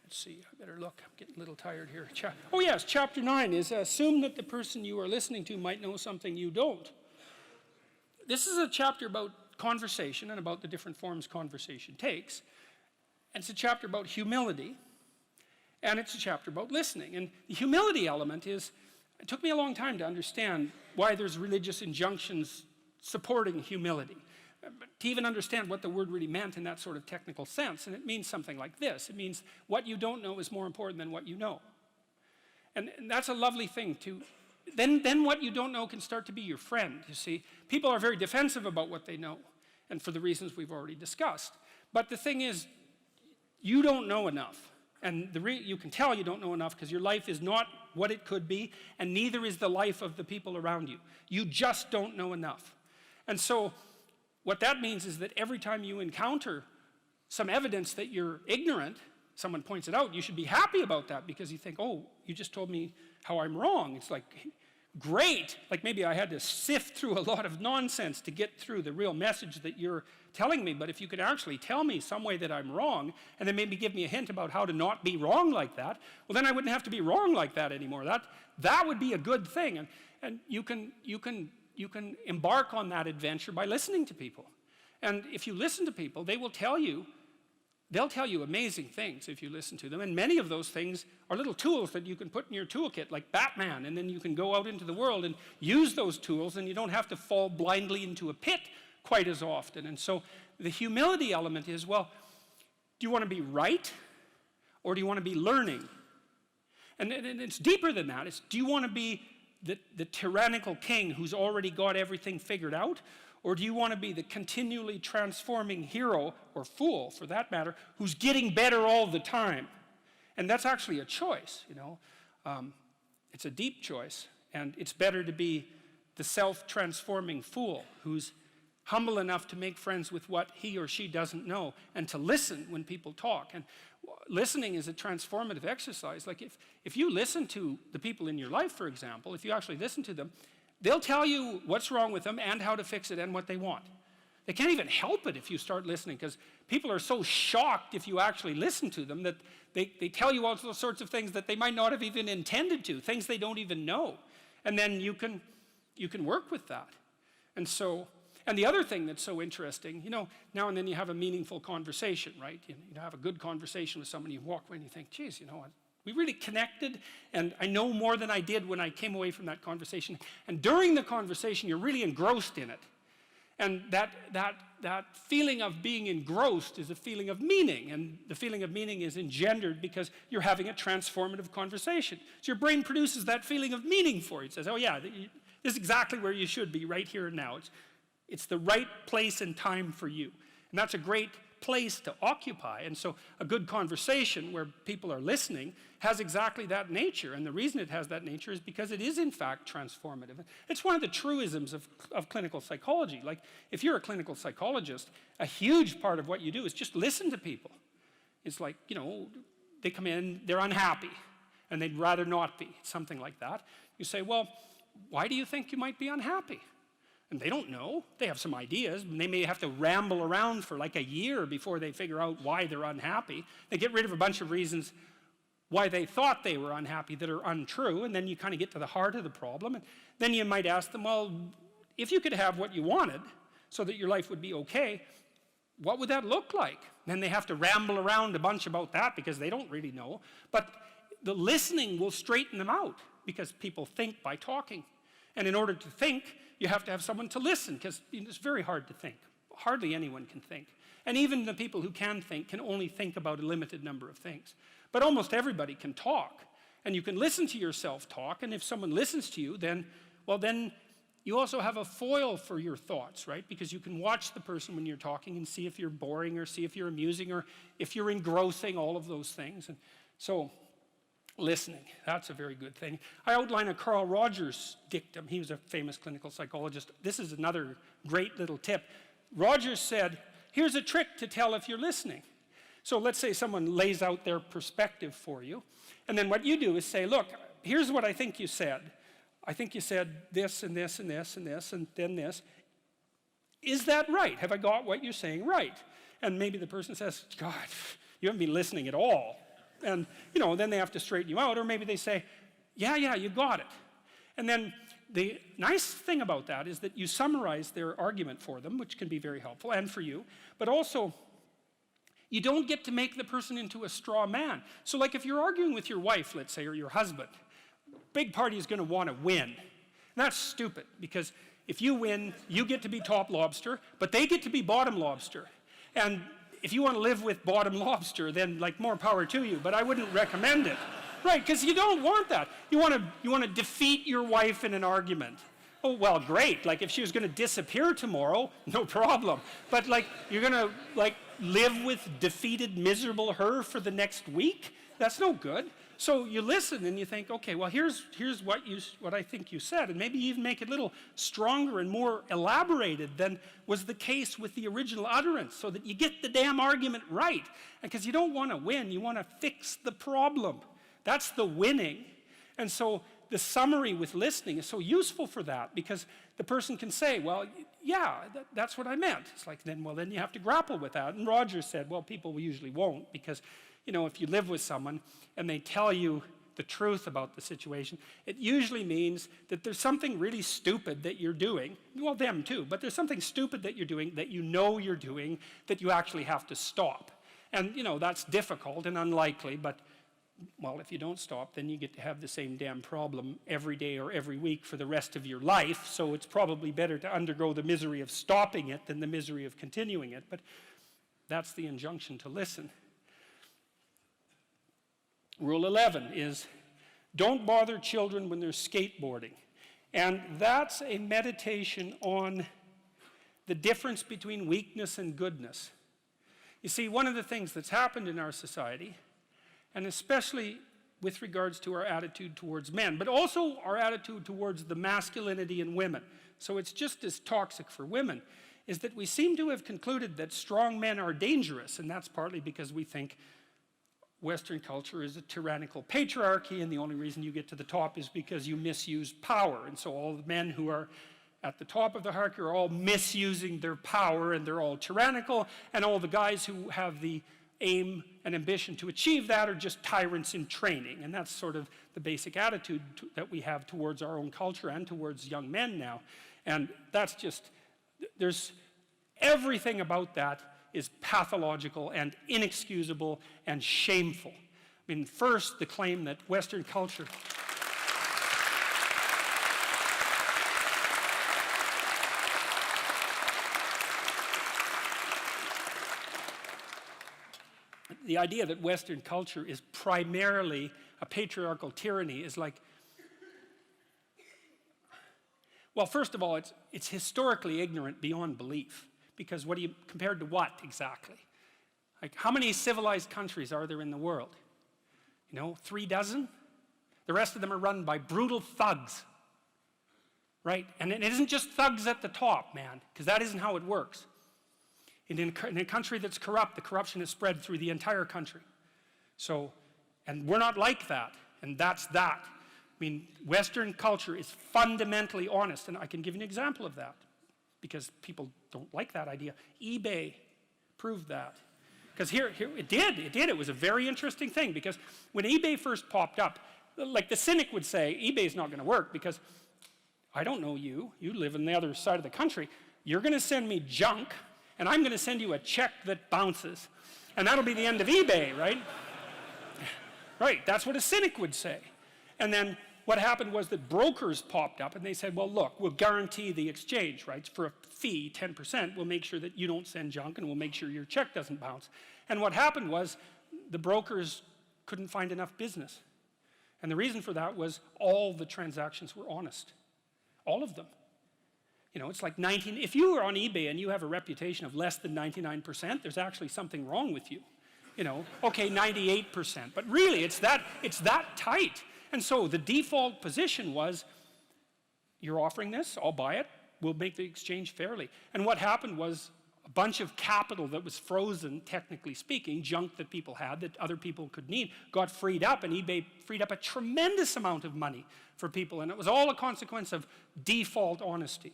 Let's see, I better look. I'm getting a little tired here. Oh yes, chapter 9 is assume that the person you are listening to might know something you don't. This is a chapter about conversation and about the different forms conversation takes. And it's a chapter about humility. And it's a chapter about listening. And the humility element is, it took me a long time to understand why there's religious injunctions supporting humility. To even understand what the word really meant in that sort of technical sense. And it means something like this. It means what you don't know is more important than what you know. And that's a lovely thing to, then what you don't know can start to be your friend, you see. People are very defensive about what they know, and for the reasons we've already discussed. But the thing is, you don't know enough. And you can tell you don't know enough because your life is not what it could be, and neither is the life of the people around you. You just don't know enough. And so, what that means is that every time you encounter some evidence that you're ignorant, someone points it out, you should be happy about that because you think, oh, you just told me how I'm wrong. It's like, great. Like maybe I had to sift through a lot of nonsense to get through the real message that you're telling me. But if you could actually tell me some way that I'm wrong and then maybe give me a hint about how to not be wrong like that, well, then I wouldn't have to be wrong like that anymore. That would be a good thing. And you can embark on that adventure by listening to people. And if you listen to people, they'll tell you amazing things if you listen to them. And many of those things are little tools that you can put in your toolkit, like Batman, and then you can go out into the world and use those tools, and you don't have to fall blindly into a pit quite as often. And so the humility element is, well, do you want to be right, or do you want to be learning? And it's deeper than that. It's, do you want to be the tyrannical king who's already got everything figured out? Or do you want to be the continually transforming hero, or fool for that matter, who's getting better all the time? And that's actually a choice, you know. It's a deep choice. And it's better to be the self-transforming fool who's humble enough to make friends with what he or she doesn't know and to listen when people talk. And listening is a transformative exercise. Like if you listen to the people in your life, for example, if you actually listen to them, they'll tell you what's wrong with them and how to fix it and what they want. They can't even help it if you start listening, because people are so shocked if you actually listen to them that they tell you all sorts of things that they might not have even intended to, things they don't even know. And then you can work with that. And the other thing that's so interesting, you know, now and then you have a meaningful conversation, right? You have a good conversation with someone, you walk away and you think, geez, you know what? We really connected, and I know more than I did when I came away from that conversation. And during the conversation, you're really engrossed in it. And that feeling of being engrossed is a feeling of meaning. And the feeling of meaning is engendered because you're having a transformative conversation. So your brain produces that feeling of meaning for you. It says, oh yeah, this is exactly where you should be right here and now. It's the right place and time for you. And that's a great place to occupy. And so a good conversation where people are listening has exactly that nature. And the reason it has that nature is because it is in fact transformative. It's one of the truisms of clinical psychology. Like if you're a clinical psychologist, a huge part of what you do is just listen to people. It's like, you know, they come in, they're unhappy, and they'd rather not be, something like that. You say, well, why do you think you might be unhappy? And they don't know. They have some ideas, and they may have to ramble around for like a year before they figure out why they're unhappy. They get rid of a bunch of reasons why they thought they were unhappy that are untrue, and then you kind of get to the heart of the problem. And then you might ask them, well, if you could have what you wanted so that your life would be okay, what would that look like? Then they have to ramble around a bunch about that because they don't really know. But the listening will straighten them out because people think by talking. And in order to think, you have to have someone to listen, because it's very hard to think. Hardly anyone can think. And even the people who can think can only think about a limited number of things. But almost everybody can talk. And you can listen to yourself talk, and if someone listens to you, then you also have a foil for your thoughts, right? Because you can watch the person when you're talking and see if you're boring or see if you're amusing or if you're engrossing, all of those things. And so listening, that's a very good thing. I outline a Carl Rogers dictum. He was a famous clinical psychologist. This is another great little tip. Rogers said, here's a trick to tell if you're listening. So let's say someone lays out their perspective for you, and then what you do is say, look, here's what I think you said. I think you said this and this and this and this and then this. Is that right? Have I got what you're saying right? And maybe the person says, God, you haven't been listening at all. And, then they have to straighten you out. Or maybe they say, yeah, you got it. And then the nice thing about that is that you summarize their argument for them, which can be very helpful, and for you. But also, you don't get to make the person into a straw man. So like if you're arguing with your wife, let's say, or your husband, big party is going to want to win. And that's stupid, because if you win, you get to be top lobster, but they get to be bottom lobster. And if you want to live with bottom lobster, then more power to you, but I wouldn't recommend it. Right, because you don't want that. You want to defeat your wife in an argument. Oh, well, great. If she was going to disappear tomorrow, no problem. But you're going to live with defeated, miserable her for the next week? That's no good. So you listen and you think, okay, well, here's what I think you said, and maybe even make it a little stronger and more elaborated than was the case with the original utterance, so that you get the damn argument right. Because you don't want to win, you want to fix the problem. That's the winning. And so the summary with listening is so useful for that, because the person can say, well, yeah, that's what I meant. It's then you have to grapple with that. And Roger said, well, people usually won't, because if you live with someone and they tell you the truth about the situation, it usually means that there's something really stupid that you're doing. Well, them too, but there's something stupid that you're doing that you're doing that you actually have to stop. And, that's difficult and unlikely, but well, if you don't stop, then you get to have the same damn problem every day or every week for the rest of your life. So it's probably better to undergo the misery of stopping it than the misery of continuing it. But that's the injunction to listen. Rule 11 is, don't bother children when they're skateboarding. And that's a meditation on the difference between weakness and goodness. You see, one of the things that's happened in our society, and especially with regards to our attitude towards men, but also our attitude towards the masculinity in women, so it's just as toxic for women, is that we seem to have concluded that strong men are dangerous, and that's partly because we think Western culture is a tyrannical patriarchy, and the only reason you get to the top is because you misuse power. And so all the men who are at the top of the hierarchy are all misusing their power, and they're all tyrannical, and all the guys who have the aim and ambition to achieve that are just tyrants in training. And that's sort of the basic attitude that we have towards our own culture and towards young men now. And that's just, there's everything about that is pathological and inexcusable and shameful. I mean, first, the claim that Western culture... The idea that Western culture is primarily a patriarchal tyranny is well, first of all, it's historically ignorant beyond belief. Because compared to what exactly? How many civilized countries are there in the world? 3 dozen? The rest of them are run by brutal thugs, right? And it isn't just thugs at the top, man, because that isn't how it works. In a country that's corrupt, the corruption is spread through the entire country. So, and we're not like that, and that's that. I mean, Western culture is fundamentally honest, and I can give you an example of that, because people don't like that idea. eBay proved that. Because here it did. It was a very interesting thing, because when eBay first popped up, the cynic would say, eBay's not going to work because I don't know you. You live on the other side of the country. You're going to send me junk, and I'm going to send you a check that bounces. And that'll be the end of eBay, right? Right, that's what a cynic would say. And then what happened was that brokers popped up, and they said, well, look, we'll guarantee the exchange, right? For a fee, 10%, we'll make sure that you don't send junk, and we'll make sure your check doesn't bounce. And what happened was the brokers couldn't find enough business. And the reason for that was all the transactions were honest. All of them. It's like if you are on eBay and you have a reputation of less than 99%, there's actually something wrong with you. Okay, 98%. But really, it's that tight. And so the default position was, you're offering this, I'll buy it, we'll make the exchange fairly. And what happened was a bunch of capital that was frozen, technically speaking, junk that people had that other people could need, got freed up, and eBay freed up a tremendous amount of money for people, and it was all a consequence of default honesty.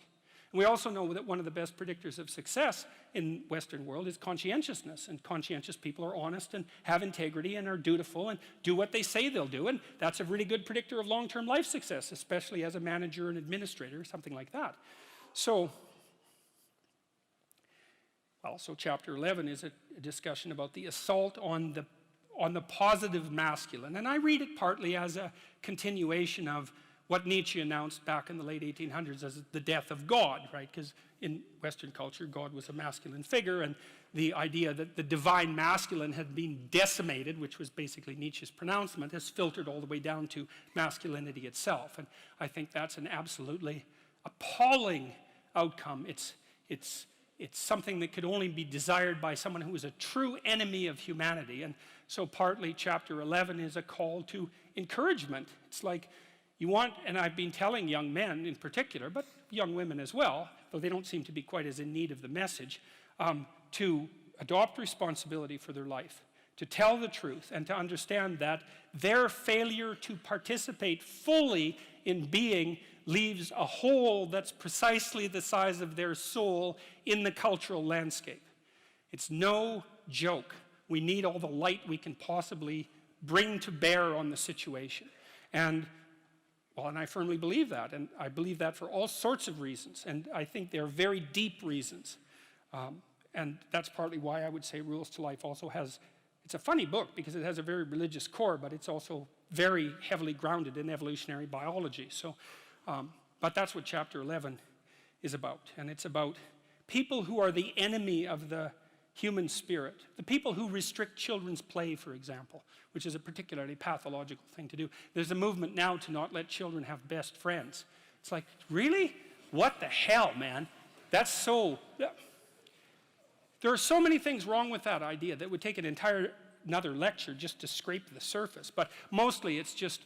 And we also know that one of the best predictors of success in Western world is conscientiousness, and conscientious people are honest and have integrity and are dutiful and do what they say they'll do, and that's a really good predictor of long-term life success, especially as a manager and administrator, something like that. So chapter 11 is a discussion about the assault on the positive masculine. And I read it partly as a continuation of what Nietzsche announced back in the late 1800s as the death of God, right? Because in Western culture, God was a masculine figure, and the idea that the divine masculine had been decimated, which was basically Nietzsche's pronouncement, has filtered all the way down to masculinity itself. And I think that's an absolutely appalling outcome. It's something that could only be desired by someone who is a true enemy of humanity. And so partly chapter 11 is a call to encouragement. It's like you want, and I've been telling young men in particular, but young women as well, though they don't seem to be quite as in need of the message, to adopt responsibility for their life, to tell the truth, and to understand that their failure to participate fully in being leaves a hole that's precisely the size of their soul in the cultural landscape. It's no joke. We need all the light we can possibly bring to bear on the situation. And I firmly believe that, and I believe that for all sorts of reasons, and I think they're very deep reasons. And that's partly why I would say Rules to Life also has, it's a funny book because it has a very religious core, but it's also very heavily grounded in evolutionary biology. So, but that's what chapter 11 is about. And it's about people who are the enemy of the human spirit. The people who restrict children's play, for example, which is a particularly pathological thing to do. There's a movement now to not let children have best friends. It's like, really? What the hell, man? That's so... There are so many things wrong with that idea that would take another lecture just to scrape the surface. But mostly it's just...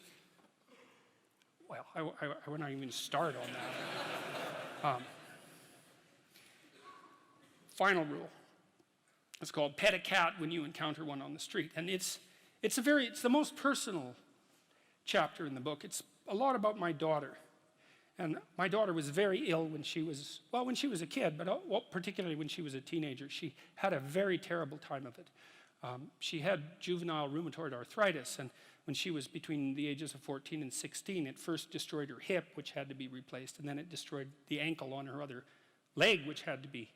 Well, I would not even start on that. Final rule. It's called Pet a Cat When You Encounter One on the Street. And it's the most personal chapter in the book. It's a lot about my daughter. And my daughter was very ill when she was a kid, but particularly when she was a teenager. She had a very terrible time of it. She had juvenile rheumatoid arthritis, and when she was between the ages of 14 and 16, it first destroyed her hip, which had to be replaced, and then it destroyed the ankle on her other leg, which had to be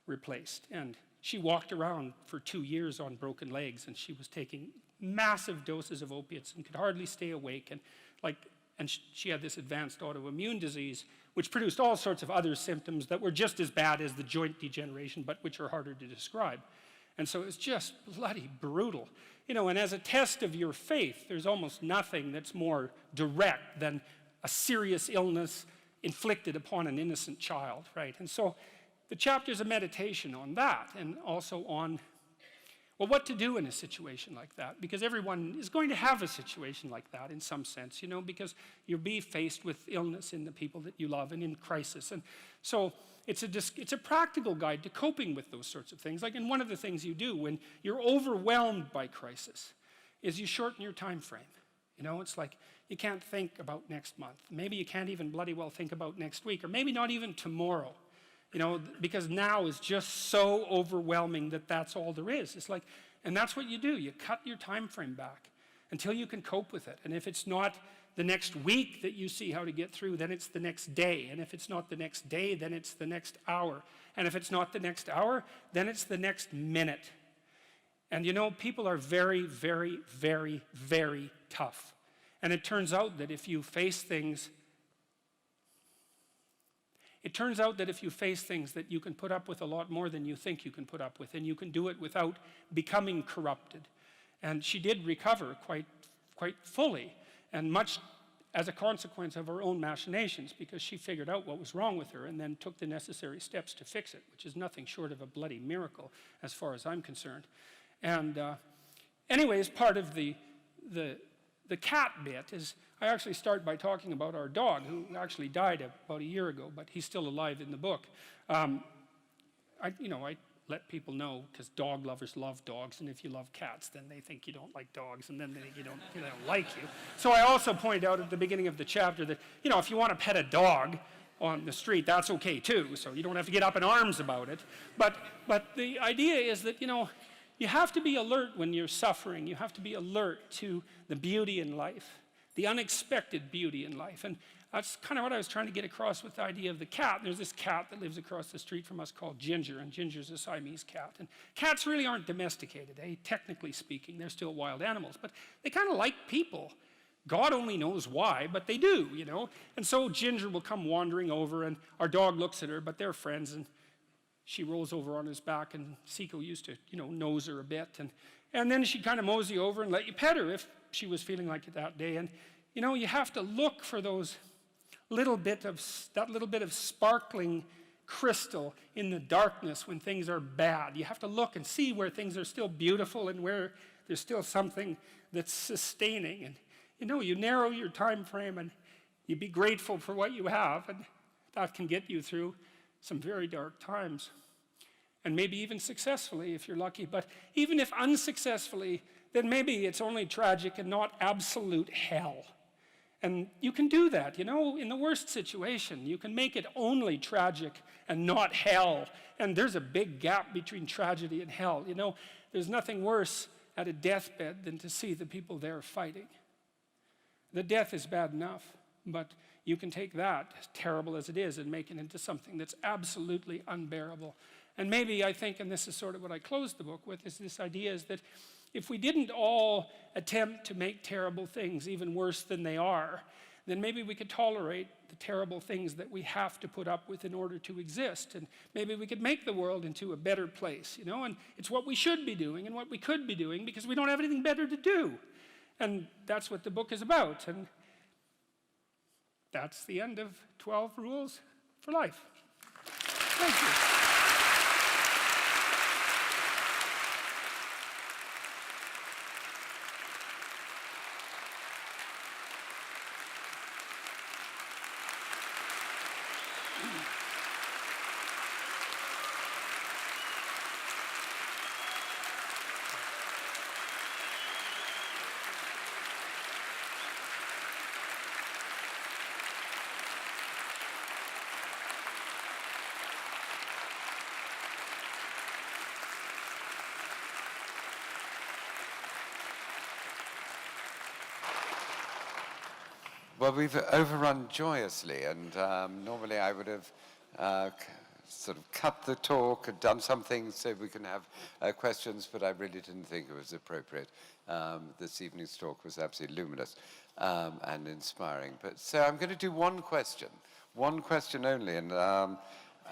replaced. And she walked around for 2 years on broken legs, and she was taking massive doses of opiates and could hardly stay awake. And she had this advanced autoimmune disease, which produced all sorts of other symptoms that were just as bad as the joint degeneration, but which are harder to describe. And so it was just bloody brutal. You know, and as a test of your faith, there's almost nothing that's more direct than a serious illness inflicted upon an innocent child, right? And so the chapter's a meditation on that, and also on, well, what to do in a situation like that, because everyone is going to have a situation like that in some sense, you know, because you'll be faced with illness in the people that you love and in crisis. And so it's a practical guide to coping with those sorts of things. Like, and one of the things you do when you're overwhelmed by crisis is you shorten your time frame. You know, it's like you can't think about next month. Maybe you can't even bloody well think about next week, or maybe not even tomorrow. You know, because now is just so overwhelming that that's all there is. It's like, and that's what you do. You cut your time frame back until you can cope with it. And if it's not the next week that you see how to get through, then it's the next day. And if it's not the next day, then it's the next hour. And if it's not the next hour, then it's the next minute. And you know, people are very, very, very, very tough. And it turns out that if you face things that you can put up with a lot more than you think you can put up with, and you can do it without becoming corrupted. And she did recover quite fully, and much as a consequence of her own machinations, because she figured out what was wrong with her and then took the necessary steps to fix it, which is nothing short of a bloody miracle as far as I'm concerned. And anyways, part of the cat bit is, I actually start by talking about our dog, who actually died about a year ago, but he's still alive in the book. I let people know, because dog lovers love dogs, and if you love cats, then they think you don't like dogs, and then they think they don't like you. So I also point out at the beginning of the chapter that, if you want to pet a dog on the street, that's okay too, so you don't have to get up in arms about it. But the idea is that, you have to be alert when you're suffering. You have to be alert to the beauty in life, the unexpected beauty in life. And that's kind of what I was trying to get across with the idea of the cat. There's this cat that lives across the street from us called Ginger, and Ginger's a Siamese cat. And cats really aren't domesticated, technically speaking. They're still wild animals, but they kind of like people. God only knows why, but they do, And so Ginger will come wandering over, and our dog looks at her, but they're friends, and she rolls over on his back, and Seiko used to, nose her a bit. And then she'd kind of mosey over and let you pet her if she was feeling like it that day. And, you have to look for that little bit of sparkling crystal in the darkness when things are bad. You have to look and see where things are still beautiful and where there's still something that's sustaining. And, you narrow your time frame and you be grateful for what you have, and that can get you through some very dark times, and maybe even successfully if you're lucky. But even if unsuccessfully, then maybe it's only tragic and not absolute hell. And you can do that, in the worst situation. You can make it only tragic and not hell. And there's a big gap between tragedy and hell. There's nothing worse at a deathbed than to see the people there fighting. The death is bad enough, but you can take that, as terrible as it is, and make it into something that's absolutely unbearable. And maybe I think, and this is sort of what I closed the book with, is this idea is that if we didn't all attempt to make terrible things even worse than they are, then maybe we could tolerate the terrible things that we have to put up with in order to exist. And maybe we could make the world into a better place, And it's what we should be doing and what we could be doing, because we don't have anything better to do. And that's what the book is about. And that's the end of 12 Rules for Life. Thank you. Well, we've overrun joyously, and normally I would have sort of cut the talk and done something so we can have questions, but I really didn't think it was appropriate. This evening's talk was absolutely luminous and inspiring. So I'm going to do one question only, and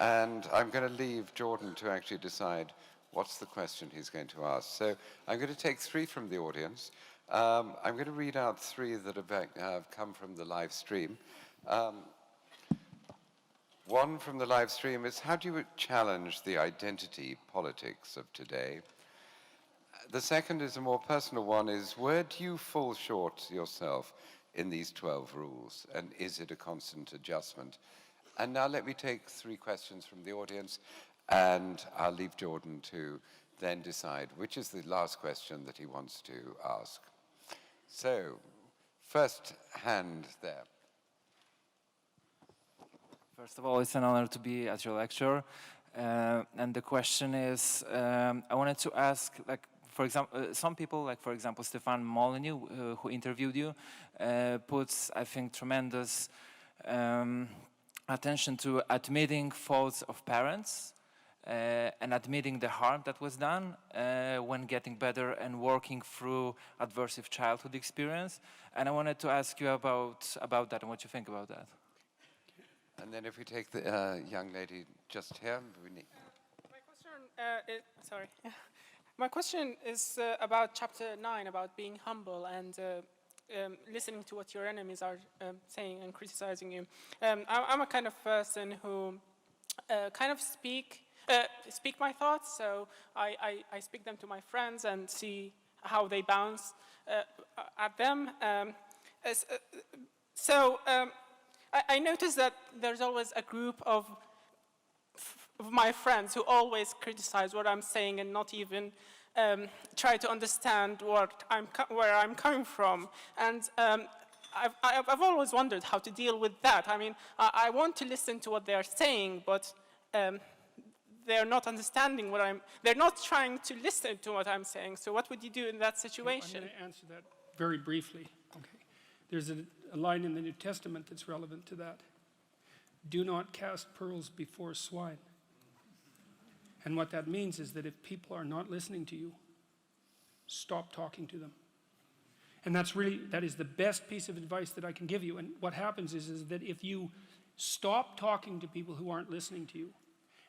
I'm going to leave Jordan to actually decide what's the question he's going to ask. So I'm going to take 3 from the audience. I'm going to read out 3 that have come from the live stream. One from the live stream is, how do you challenge the identity politics of today? The second is a more personal one, is where do you fall short yourself in these 12 rules, and is it a constant adjustment? And now let me take 3 questions from the audience, and I'll leave Jordan to then decide which is the last question that he wants to ask. So, first hand there. First of all, it's an honor to be at your lecture. And the question is, I wanted to ask, for example, some people, for example, Stefan Molyneux, who interviewed you, puts, I think, tremendous attention to admitting faults of parents and admitting the harm that was done when getting better and working through adversive childhood experience. And I wanted to ask you about that and what you think about that. And then if we take the young lady just here. My question, My question is about chapter 9, about being humble and listening to what your enemies are saying and criticizing you. I'm a kind of person who kind of speak my thoughts, so I speak them to my friends and see how they bounce at them. I noticed that there's always a group of of my friends who always criticize what I'm saying and not even try to understand where I'm coming from. And I've always wondered how to deal with that. I mean, I want to listen to what they are saying, but they're not understanding they're not trying to listen to what I'm saying. So what would you do in that situation? I'm going to answer that very briefly. Okay. There's a line in the New Testament that's relevant to that. Do not cast pearls before swine. And what that means is that if people are not listening to you, stop talking to them. And that is the best piece of advice that I can give you. And what happens is that if you stop talking to people who aren't listening to you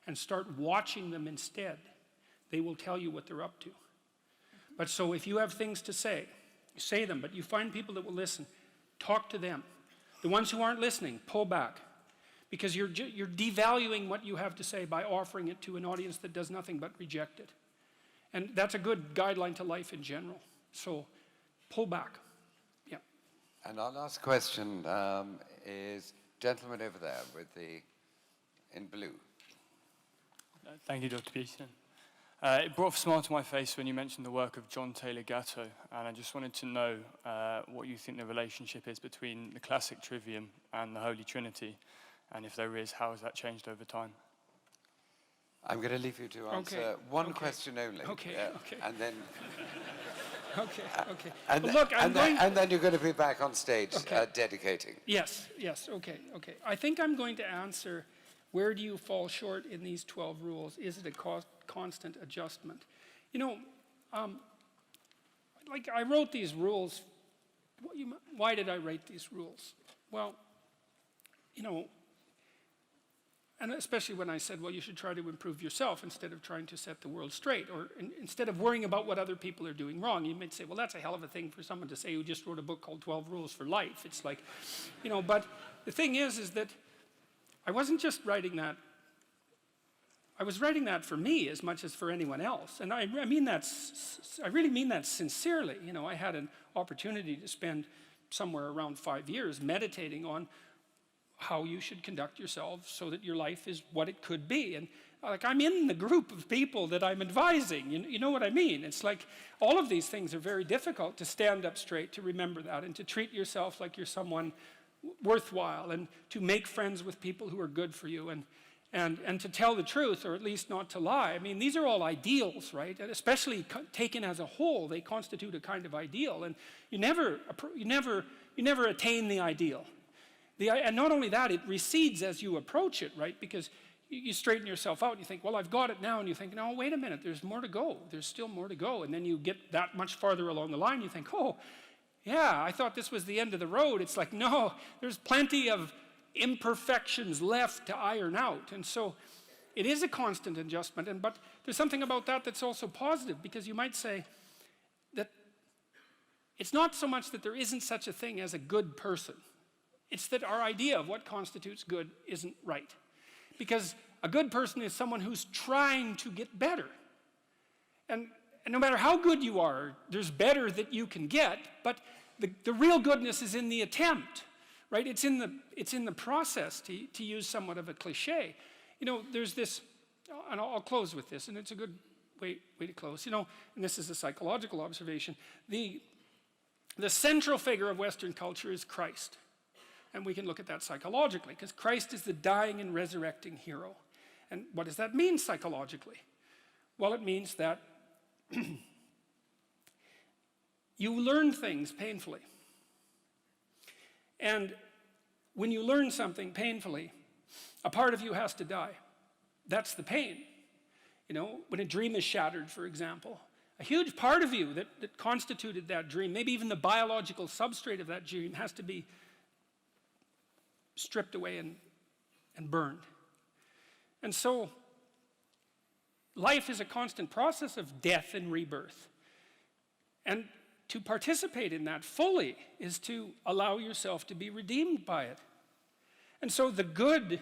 and start watching them instead, they will tell you what they're up to. But so if you have things to say them, but you find people that will listen, talk to them. The ones who aren't listening, pull back. Because you're devaluing what you have to say by offering it to an audience that does nothing but reject it. And that's a good guideline to life in general. So pull back. Yeah. And our last question is gentleman over there in blue. Thank you, Dr. Peterson. It brought a smile to my face when you mentioned the work of John Taylor Gatto, and I just wanted to know what you think the relationship is between the classic trivium and the Holy Trinity, and if there is, how has that changed over time? I'm going to leave you to answer one question only. Okay. And then... Okay. And, Well, look, and then you're going to be back on stage dedicating. Yes, okay. I think I'm going to answer, where do you fall short in these 12 rules? Is it a constant adjustment? You know, like I wrote these rules. Why did I write these rules? Well, you know, and especially when I said, well, you should try to improve yourself instead of trying to set the world straight, or instead of worrying about what other people are doing wrong. You might say, well, that's a hell of a thing for someone to say who just wrote a book called 12 Rules for Life. It's like, you know, but the thing is that I wasn't just writing that. I was writing that for me as much as for anyone else. And I really mean that sincerely. You know, I had an opportunity to spend somewhere around 5 years meditating on how you should conduct yourself so that your life is what it could be. And like, I'm in the group of people that I'm advising. You know what I mean? It's like all of these things are very difficult, to stand up straight, to remember that, and to treat yourself like you're someone worthwhile, and to make friends with people who are good for you, and to tell the truth, or at least not to lie. I mean, these are all ideals, right? And especially taken as a whole, they constitute a kind of ideal. And you never attain the ideal. And not only that, it recedes as you approach it, right? Because you straighten yourself out and you think, well, I've got it now. And you think, no, wait a minute, there's more to go. There's still more to go. And then you get that much farther along the line, you think, oh, yeah, I thought this was the end of the road. It's like, no, there's plenty of imperfections left to iron out. And so it is a constant adjustment. But there's something about that that's also positive, because you might say that it's not so much that there isn't such a thing as a good person. It's that our idea of what constitutes good isn't right. Because a good person is someone who's trying to get better. And no matter how good you are, there's better that you can get, but the real goodness is in the attempt, right? It's in the process, to use somewhat of a cliche. You know, there's this, and I'll close with this, and it's a good way to close. You know, and this is a psychological observation. The central figure of Western culture is Christ. And we can look at that psychologically, because Christ is the dying and resurrecting hero. And what does that mean psychologically? Well, it means that you learn things painfully. And when you learn something painfully, a part of you has to die. That's the pain. You know, when a dream is shattered, for example, a huge part of you that constituted that dream, maybe even the biological substrate of that dream, has to be stripped away and burned. And so life is a constant process of death and rebirth. And to participate in that fully is to allow yourself to be redeemed by it. And so the good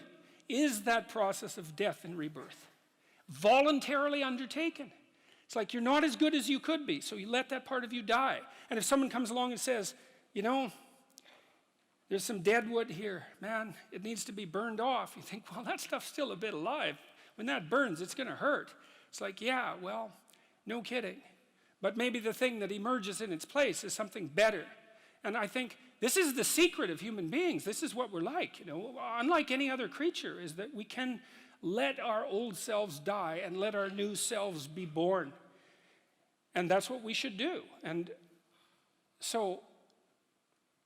is that process of death and rebirth, voluntarily undertaken. It's like you're not as good as you could be, so you let that part of you die. And if someone comes along and says, you know, there's some dead wood here, man, it needs to be burned off, you think, well, that stuff's still a bit alive. when that burns, it's going to hurt. It's like, yeah, well, no kidding. But maybe the thing that emerges in its place is something better. And I think this is the secret of human beings. This is what we're like, you know. Unlike any other creature, is that we can let our old selves die and let our new selves be born. And that's what we should do. And so,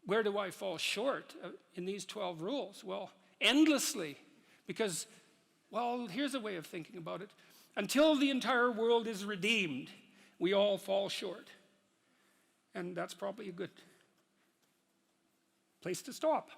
where do I fall short in these 12 rules? Well, endlessly. Because, well, here's a way of thinking about it. Until the entire world is redeemed, we all fall short. And that's probably a good place to stop.